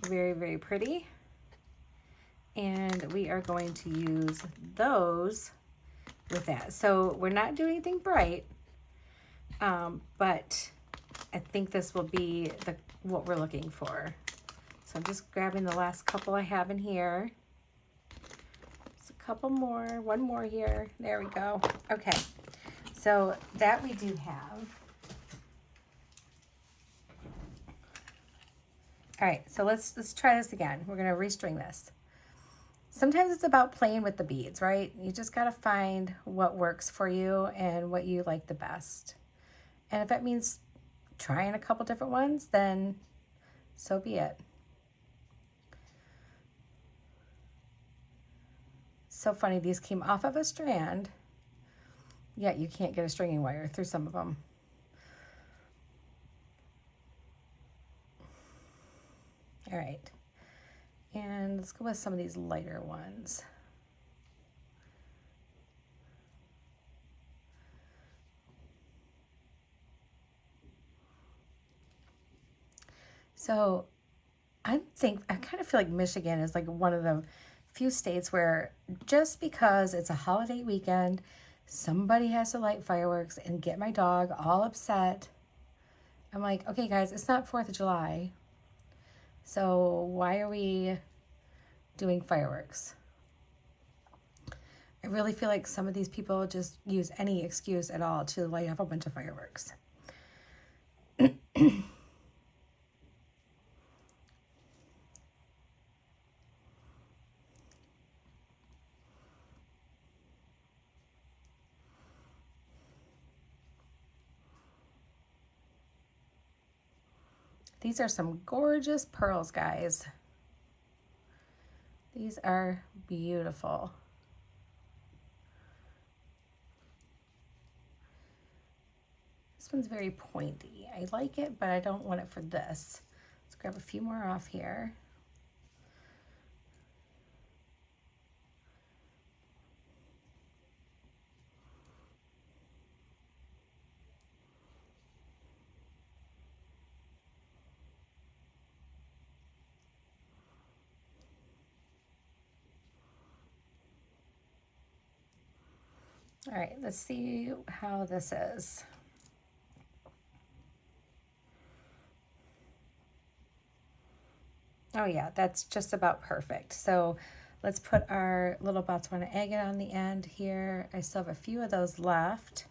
Very, very pretty. And we are going to use those with that. So we're not doing anything bright, but I think this will be what we're looking for. So I'm just grabbing the last couple I have in here. Just a couple more, one more here. There we go. Okay, so that we do have. All right, so let's try this again. We're gonna restring this. Sometimes it's about playing with the beads, right? You just gotta find what works for you and what you like the best. And if it means trying a couple different ones, then so be it. So funny, these came off of a strand, yet you can't get a stringing wire through some of them. All right, and let's go with some of these lighter ones. So I kind of feel like Michigan is like one of the few states where just because it's a holiday weekend, somebody has to light fireworks and get my dog all upset. I'm like, okay guys, it's not 4th of July. So why are we doing fireworks? I really feel like some of these people just use any excuse at all to light up a bunch of fireworks. These are some gorgeous pearls, guys. These are beautiful. This one's very pointy. I like it, but I don't want it for this. Let's grab a few more off here. All right, let's see how this is. Oh yeah, that's just about perfect. So let's put our little Botswana agate on the end here. I still have a few of those left.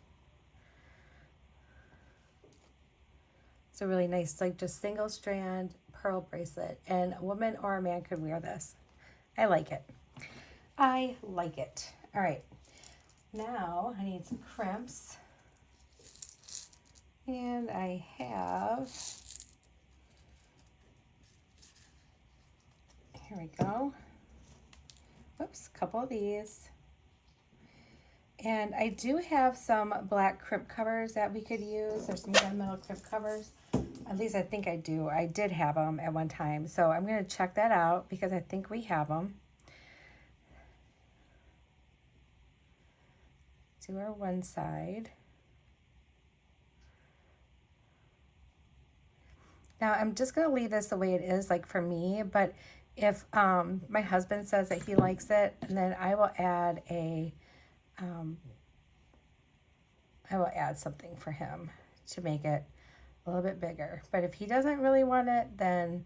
It's a really nice, like just single strand pearl bracelet, and a woman or a man could wear this. I like it. I like it. All right. Now I need some crimps. And I have, here we go. Whoops, a couple of these. And I do have some black crimp covers that we could use. There's some gunmetal crimp covers. At least I think I do. I did have them at one time. So I'm going to check that out because I think we have them. Do our one side. Now I'm just going to leave this the way it is, like for me, but if my husband says that he likes it, then I will add something for him to make it a little bit bigger. But if he doesn't really want it, then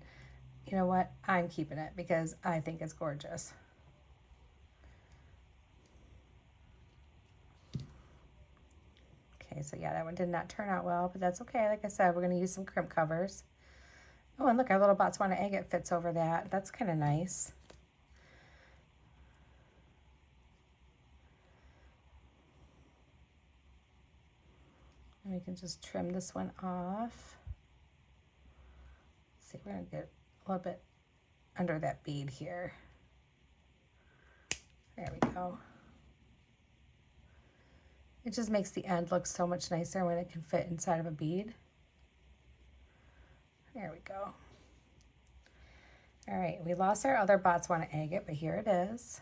you know what? I'm keeping it because I think it's gorgeous. Okay, so yeah, that one did not turn out well, but that's okay. Like I said, we're going to use some crimp covers. Oh, and look, our little Botswana agate fits over that. That's kind of nice. And we can just trim this one off. Let's see, we're going to get a little bit under that bead here. There we go. It just makes the end look so much nicer when it can fit inside of a bead. There we go. All right, we lost our other Botswana agate, but here it is.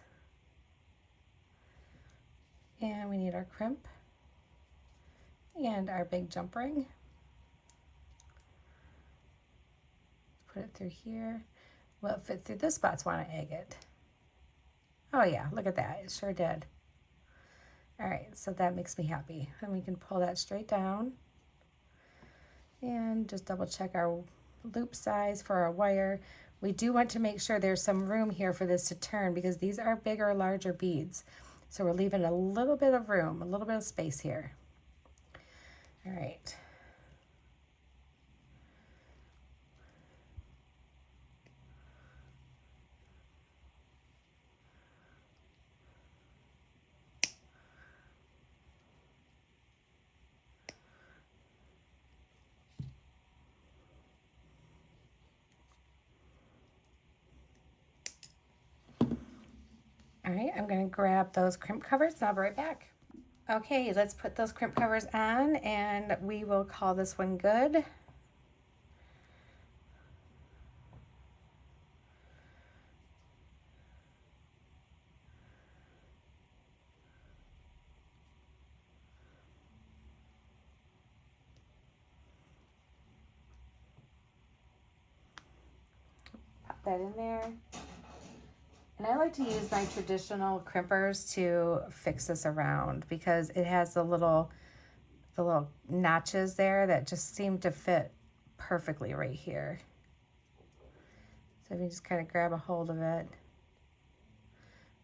And we need our crimp and our big jump ring. Put it through here. Will it fit through this Botswana agate? Oh yeah, look at that, it sure did. All right, so that makes me happy. And we can pull that straight down and just double check our loop size for our wire. We do want to make sure there's some room here for this to turn because these are bigger, larger beads. So we're leaving a little bit of room, a little bit of space here. All right. All right, I'm going to grab those crimp covers and I'll be right back. Okay, let's put those crimp covers on and we will call this one good. Pop that in there. And I like to use my traditional crimpers to fix this around because it has the little notches there that just seem to fit perfectly right here. So if you just kind of grab a hold of it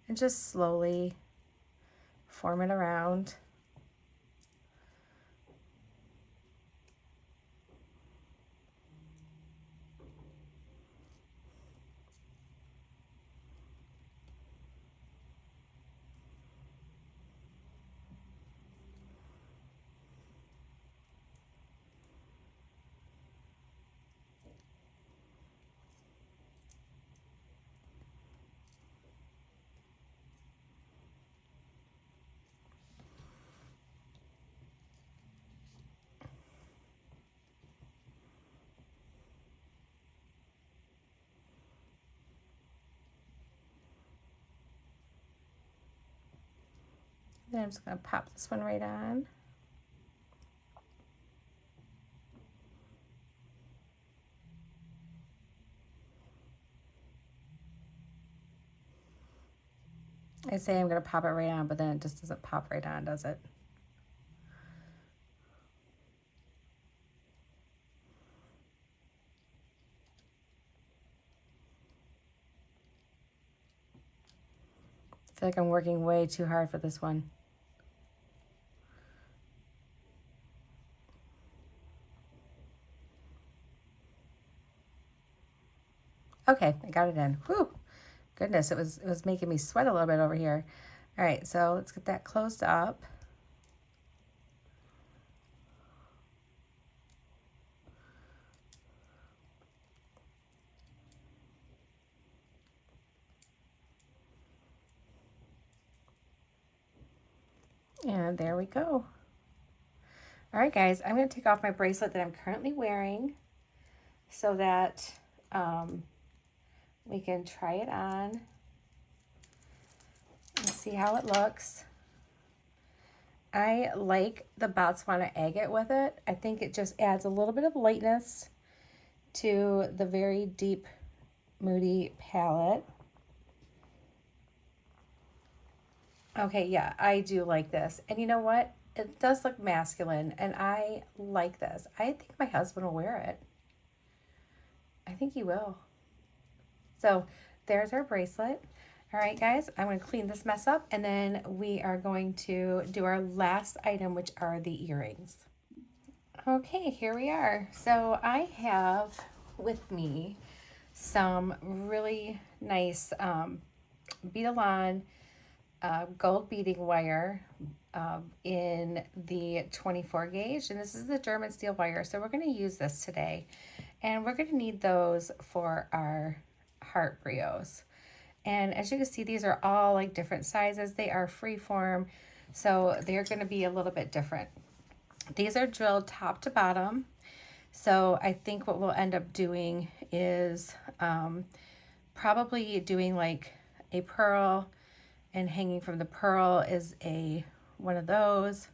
and just slowly form it around. Then I'm just going to pop this one right on. I say I'm going to pop it right on, but then it just doesn't pop right on, does it? I feel like I'm working way too hard for this one. Okay, I got it in. Whew. Goodness, it was making me sweat a little bit over here. All right, so let's get that closed up. And there we go. All right, guys, I'm going to take off my bracelet that I'm currently wearing so that we can try it on and see how it looks. I like the Botswana agate with it. I think it just adds a little bit of lightness to the very deep, moody palette. Okay, yeah, I do like this. And you know what? It does look masculine, and I like this. I think my husband will wear it. I think he will. So there's our bracelet. All right, guys, I'm going to clean this mess up, and then we are going to do our last item, which are the earrings. Okay, here we are. So I have with me some really nice bead-along gold beading wire in the 24 gauge, and this is the German steel wire. So we're going to use this today, and we're going to need those for our heart brios. And as you can see, these are all like different sizes. They are freeform, so they're going to be a little bit different. These are drilled top to bottom. So I think what we'll end up doing is probably doing like a pearl, and hanging from the pearl is one of those.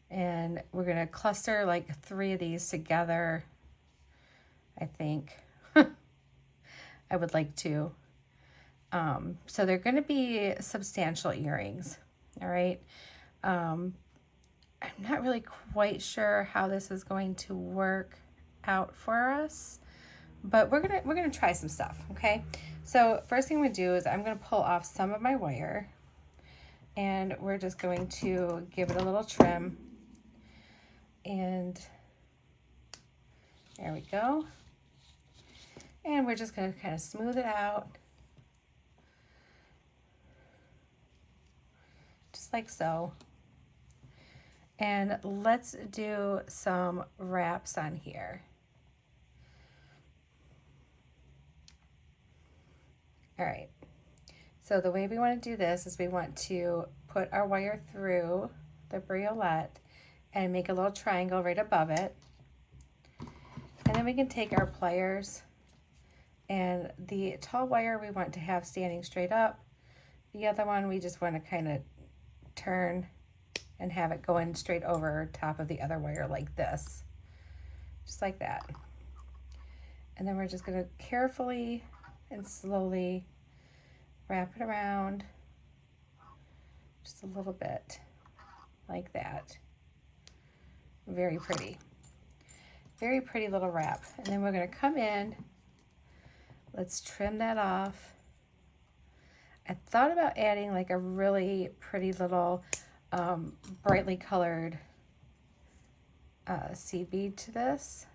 And we're going to cluster like 3 of these together, I think. I would like to. So they're going to be substantial earrings. All right. I'm not really quite sure how this is going to work out for us, but we're gonna try some stuff. Okay. So first thing we do is I'm going to pull off some of my wire, and we're just going to give it a little trim. And there we go. And we're just going to kind of smooth it out. Just like so. And let's do some wraps on here. All right. So the way we want to do this is we want to put our wire through the briolette and make a little triangle right above it. And then we can take our pliers, and the tall wire we want to have standing straight up. The other one we just want to kind of turn and have it going straight over top of the other wire like this, just like that. And then we're just going to carefully and slowly wrap it around just a little bit like that. Very pretty. Very pretty little wrap. And then we're going to come in. Let's trim that off. I thought about adding like a really pretty little brightly colored seed bead to this.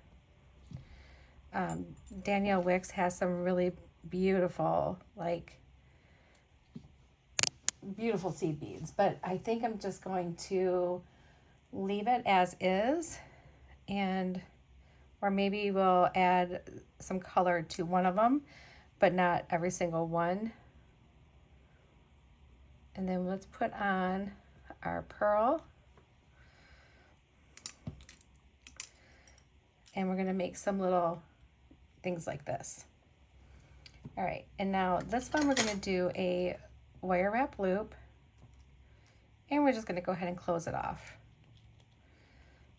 Danielle Wicks has some really beautiful, beautiful seed beads, but I think I'm just going to leave it as is, or maybe we'll add some color to one of them, but not every single one. And then let's put on our pearl. And we're going to make some little things like this. All right, and now this one we're going to do a wire wrap loop, and we're just going to go ahead and close it off.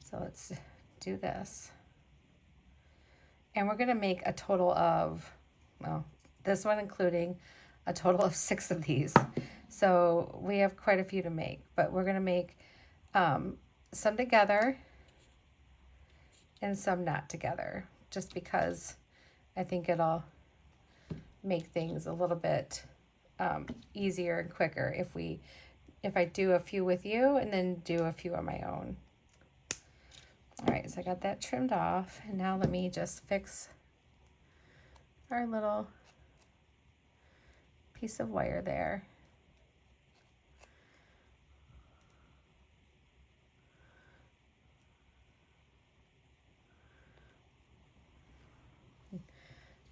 So let's do this. And we're going to make a total of, well, this one including, a total of 6 of these. So we have quite a few to make, but we're going to make some together and some not together, just because I think it'll make things a little bit easier and quicker if I do a few with you and then do a few on my own. All right, so I got that trimmed off, and now let me just fix our little piece of wire there.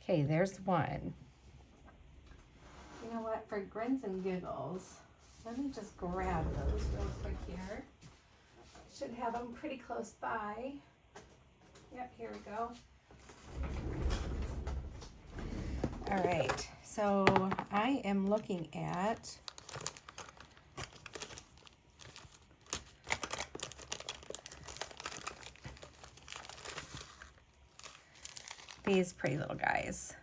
Okay, there's one. You know what? For grins and giggles, let me just grab those real quick here. Should have them pretty close by. Yep, here we go. All right, so I am looking at these pretty little guys.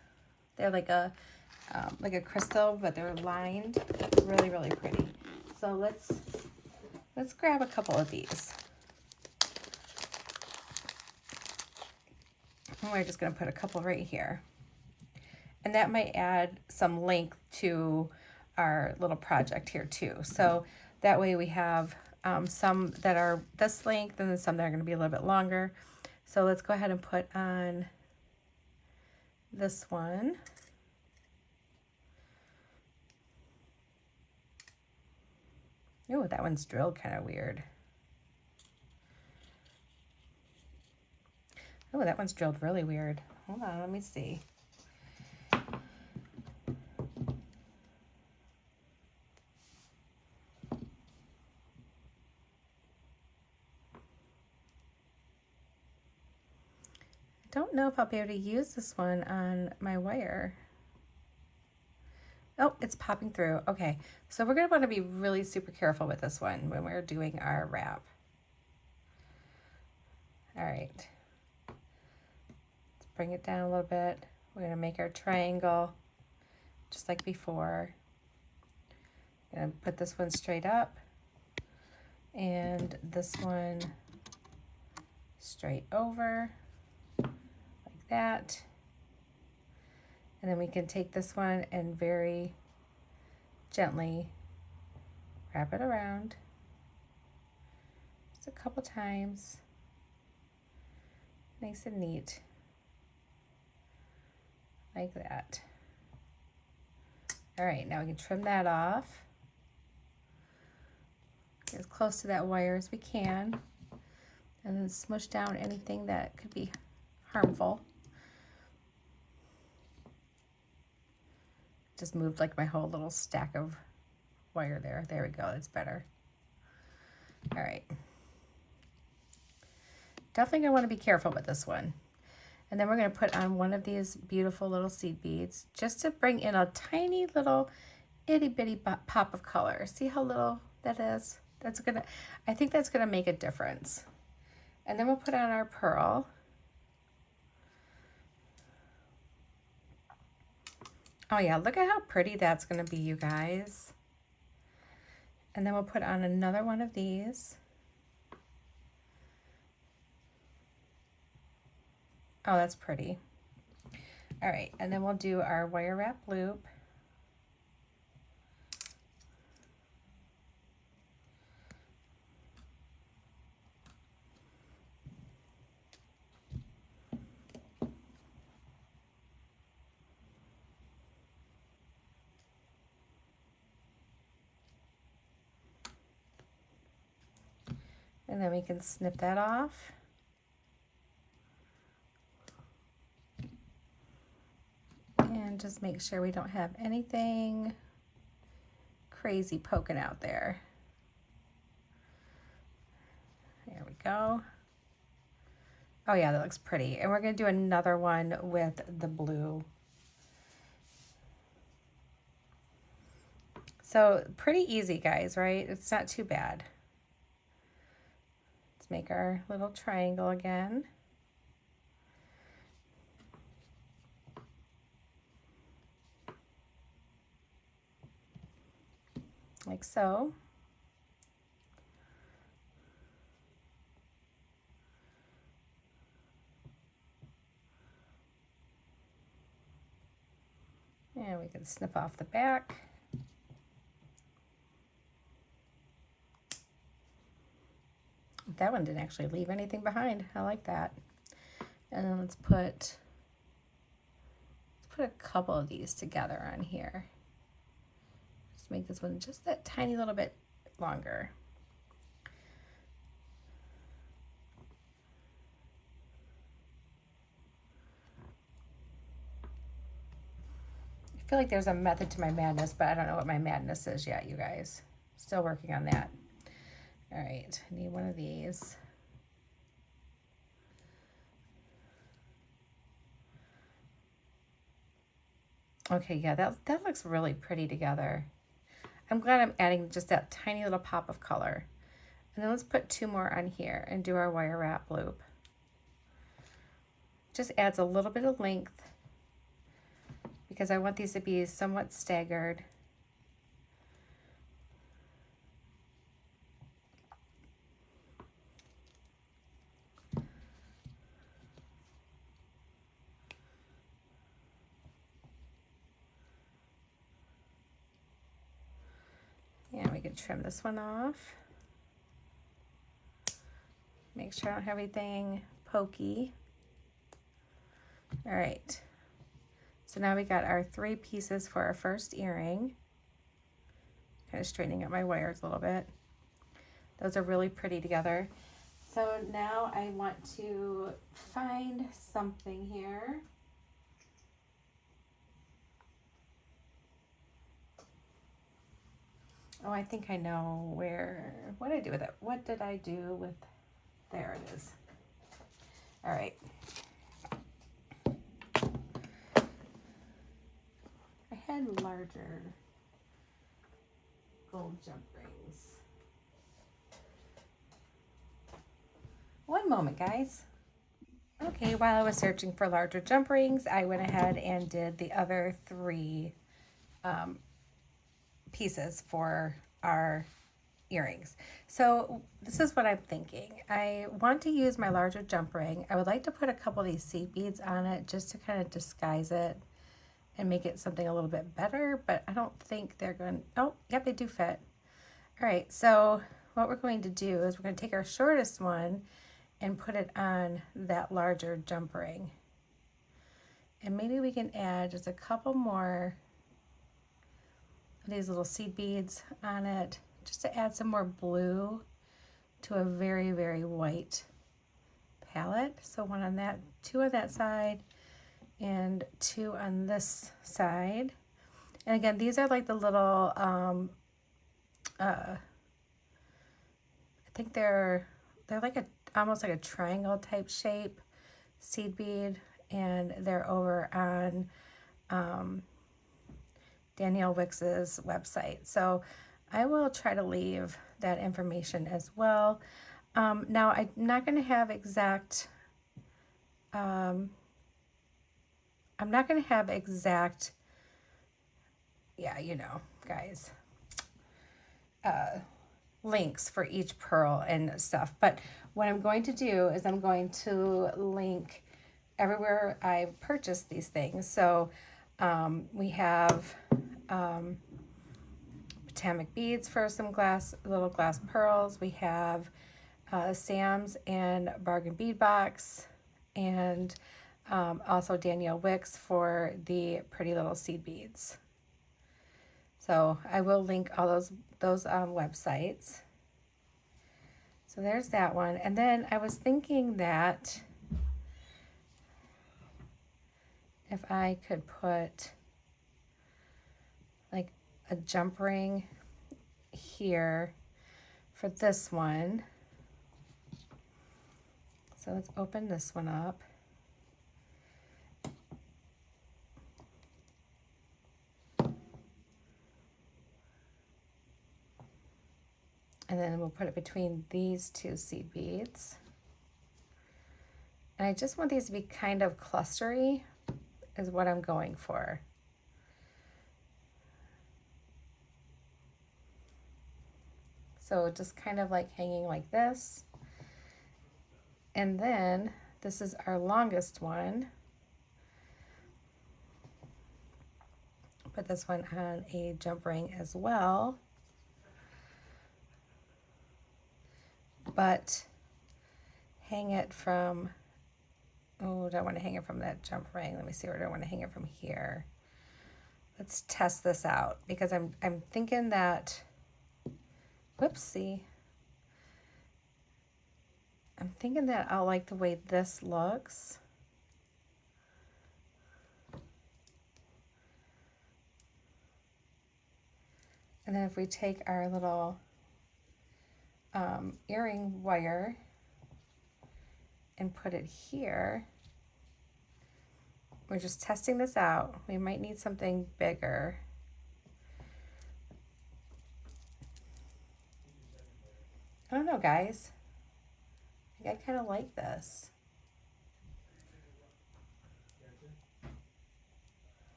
They're like a crystal, but they're lined. Really, really pretty. So let's grab a couple of these. And we're just gonna put a couple right here. And that might add some length to our little project here too. So that way we have some that are this length and then some that are gonna be a little bit longer. So let's go ahead and put on this one. Oh, that one's drilled kind of weird. Oh, that one's drilled really weird. Hold on, let me see. I don't know if I'll be able to use this one on my wire. Oh, it's popping through. Okay, so we're going to want to be really super careful with this one when we're doing our wrap. All right. Let's bring it down a little bit. We're going to make our triangle just like before. I'm going to put this one straight up and this one straight over like that. And then we can take this one and very gently wrap it around just a couple times. Nice and neat. Like that. All right, now we can trim that off. Get as close to that wire as we can. And then smush down anything that could be harmful. Just moved like my whole little stack of wire there. There we go, that's better. All right. Definitely gonna wanna be careful with this one. And then we're gonna put on one of these beautiful little seed beads just to bring in a tiny little itty bitty pop of color. See how little that is? I think that's gonna make a difference. And then we'll put on our pearl. Oh yeah, look at how pretty that's gonna be, you guys. And then we'll put on another one of these. Oh, that's pretty. All right, and then we'll do our wire wrap loop. And then we can snip that off. And just make sure we don't have anything crazy poking out there. There we go. Oh yeah, that looks pretty. And we're gonna do another one with the blue. So pretty easy, guys, right? It's not too bad. Let's make our little triangle again. Like so. And we can snip off the back. That one didn't actually leave anything behind. I like that. And then let's put a couple of these together on here. Just make this one just that tiny little bit longer. I feel like there's a method to my madness, but I don't know what my madness is yet, you guys. Still working on that. All right, I need one of these. Okay, yeah, that looks really pretty together. I'm glad I'm adding just that tiny little pop of color. And then let's put 2 more on here and do our wire wrap loop. Just adds a little bit of length because I want these to be somewhat staggered. Yeah, we can trim this one off. Make sure I don't have anything pokey. All right. So now we got our 3 pieces for our first earring. Kind of straightening up my wires a little bit. Those are really pretty together. So now I want to find something here. Oh, I think I know what did I do with it? What did I do with, there it is. All right. I had larger gold jump rings. One moment, guys. Okay, while I was searching for larger jump rings, I went ahead and did the other 3 pieces for our earrings. So this is what I'm thinking. I want to use my larger jump ring. I would like to put a couple of these seed beads on it just to kind of disguise it and make it something a little bit better, but I don't think they're going, oh, yep, they do fit. All right, so what we're going to do is we're going to take our shortest one and put it on that larger jump ring. And maybe we can add just a couple more of these little seed beads on it just to add some more blue to a very, very white palette. So 1 on that, 2 on that side, and 2 on this side. And again, these are like the little, I think they're like almost like a triangle type shape seed bead, and they're over on Danielle Wicks's website. So I will try to leave that information as well. Now I'm not going to have exact, yeah, you know, guys, links for each pearl and stuff. But what I'm going to do is I'm going to link everywhere I purchased these things. So we have Potomac beads for some little glass pearls. We have Sam's and Bargain Bead Box, and also Danielle Wicks for the pretty little seed beads. So I will link all those websites. So there's that one. And then I was thinking that if I could put like a jump ring here for this one. So let's open this one up. And then we'll put it between these 2 seed beads. And I just want these to be kind of clustery is what I'm going for. So just kind of like hanging like this. And then this is our longest one. Put this one on a jump ring as well. But hang it from, oh, do I want to hang it from that jump ring? Let me see, where do I want to hang it from here? Let's test this out because I'm thinking that, whoopsie. I'm thinking that I'll like the way this looks. And then if we take our little earring wire and put it here, we're just testing this out. We might need something bigger. I don't know, guys. I kind of like this.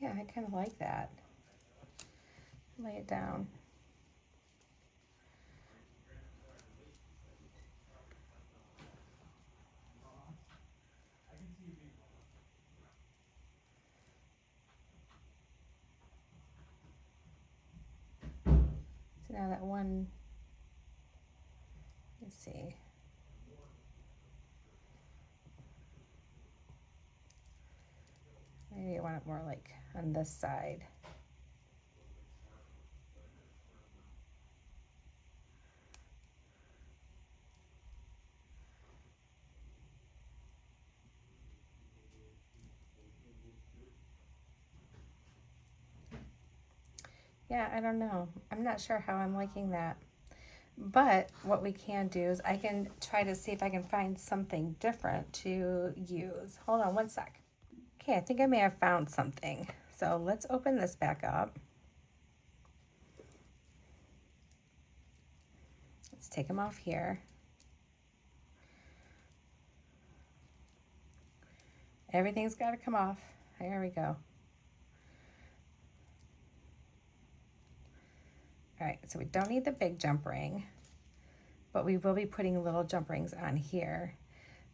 Yeah, I kind of like that. Lay it down. So now that one, let's see. Maybe I want it more like on this side. Yeah, I don't know. I'm not sure how I'm liking that. But what we can do is I can try to see if I can find something different to use. Hold on one sec. Okay, I think I may have found something. So let's open this back up. Let's take them off here. Everything's got to come off. There we go. All right, so we don't need the big jump ring, but we will be putting little jump rings on here.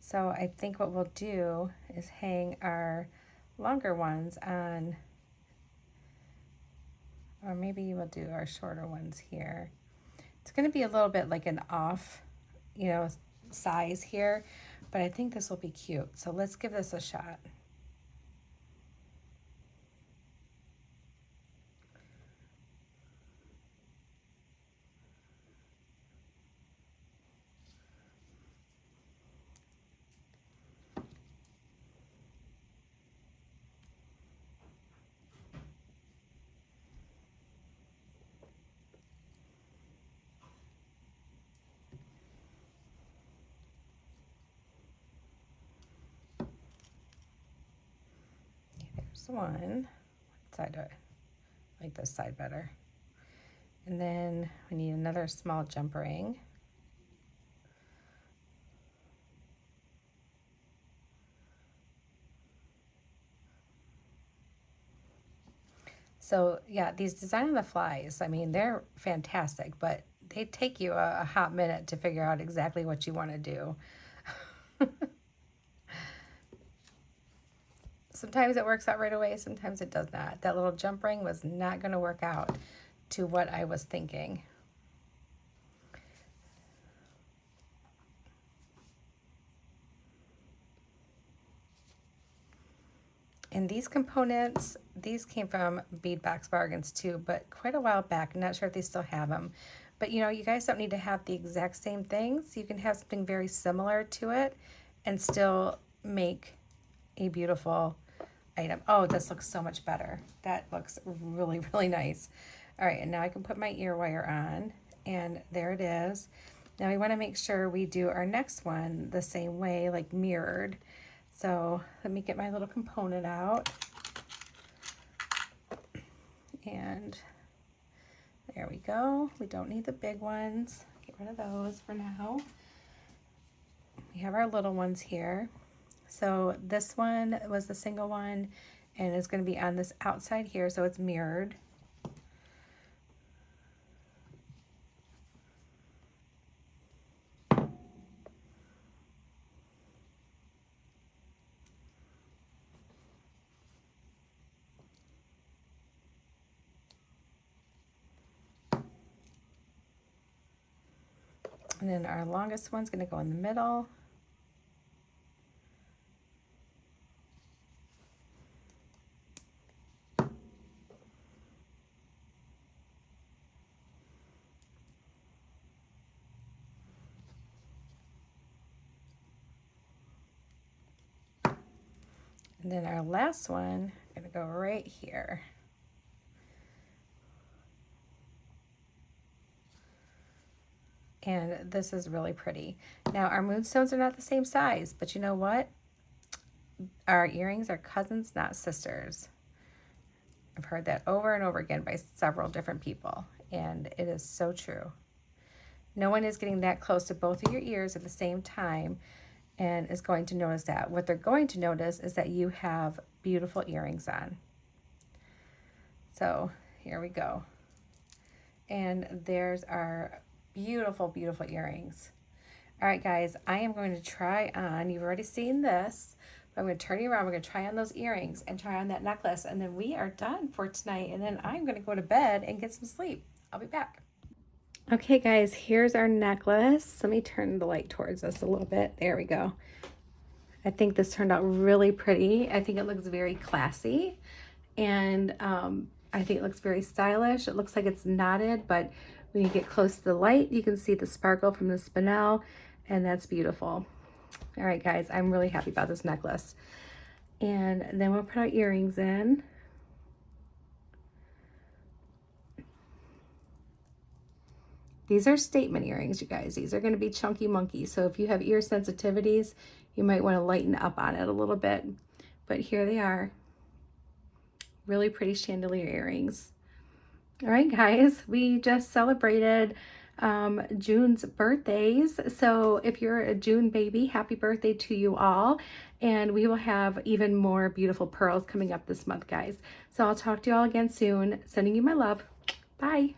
So I think what we'll do is hang our longer ones on, or maybe we'll do our shorter ones here. It's going to be a little bit like an off, size here, but I think this will be cute. So let's give this a shot. There's one. What side do I like? This side better. And then we need another small jump ring. So yeah, these design on the flies, I mean, they're fantastic, but they take you a hot minute to figure out exactly what you want to do. Sometimes it works out right away, sometimes it does not. That little jump ring was not going to work out to what I was thinking. And these components, these came from Bead Box Bargains too, but quite a while back. I'm not sure if they still have them. But you guys don't need to have the exact same things. You can have something very similar to it and still make a beautiful item. Oh, this looks so much better. That looks really, really nice. All right, and now I can put my ear wire on, and there it is. Now we want to make sure we do our next one the same way, like mirrored. So let me get my little component out. And there we go. We don't need the big ones. Get rid of those for now. We have our little ones here. So this one was the single one, and it's going to be on this outside here, so it's mirrored. And then our longest one's going to go in the middle. And then our last one, going to go right here. And this is really pretty. Now, our moonstones are not the same size, but you know what? Our earrings are cousins, not sisters. I've heard that over and over again by several different people, and it is so true. No one is getting that close to both of your ears at the same time and is going to notice that. What they're going to notice is that you have beautiful earrings on. So here we go. And there's our beautiful, beautiful earrings. All right, guys, I am going to try on, you've already seen this, but I'm going to turn you around. We're going to try on those earrings and try on that necklace, and then we are done for tonight, and then I'm going to go to bed and get some sleep. I'll be back. Okay, guys, here's our necklace. Let me turn the light towards us a little bit. There we go. I think this turned out really pretty. I think it looks very classy, and I think it looks very stylish. It looks like it's knotted, but when you get close to the light, you can see the sparkle from the spinel, and that's beautiful. All right, guys, I'm really happy about this necklace. And then we'll put our earrings in. These are statement earrings, you guys. These are going to be chunky monkey. So if you have ear sensitivities, you might want to lighten up on it a little bit. But here they are. Really pretty chandelier earrings. All right, guys, we just celebrated June's birthdays. So if you're a June baby, happy birthday to you all. And we will have even more beautiful pearls coming up this month, guys. So I'll talk to you all again soon. Sending you my love. Bye.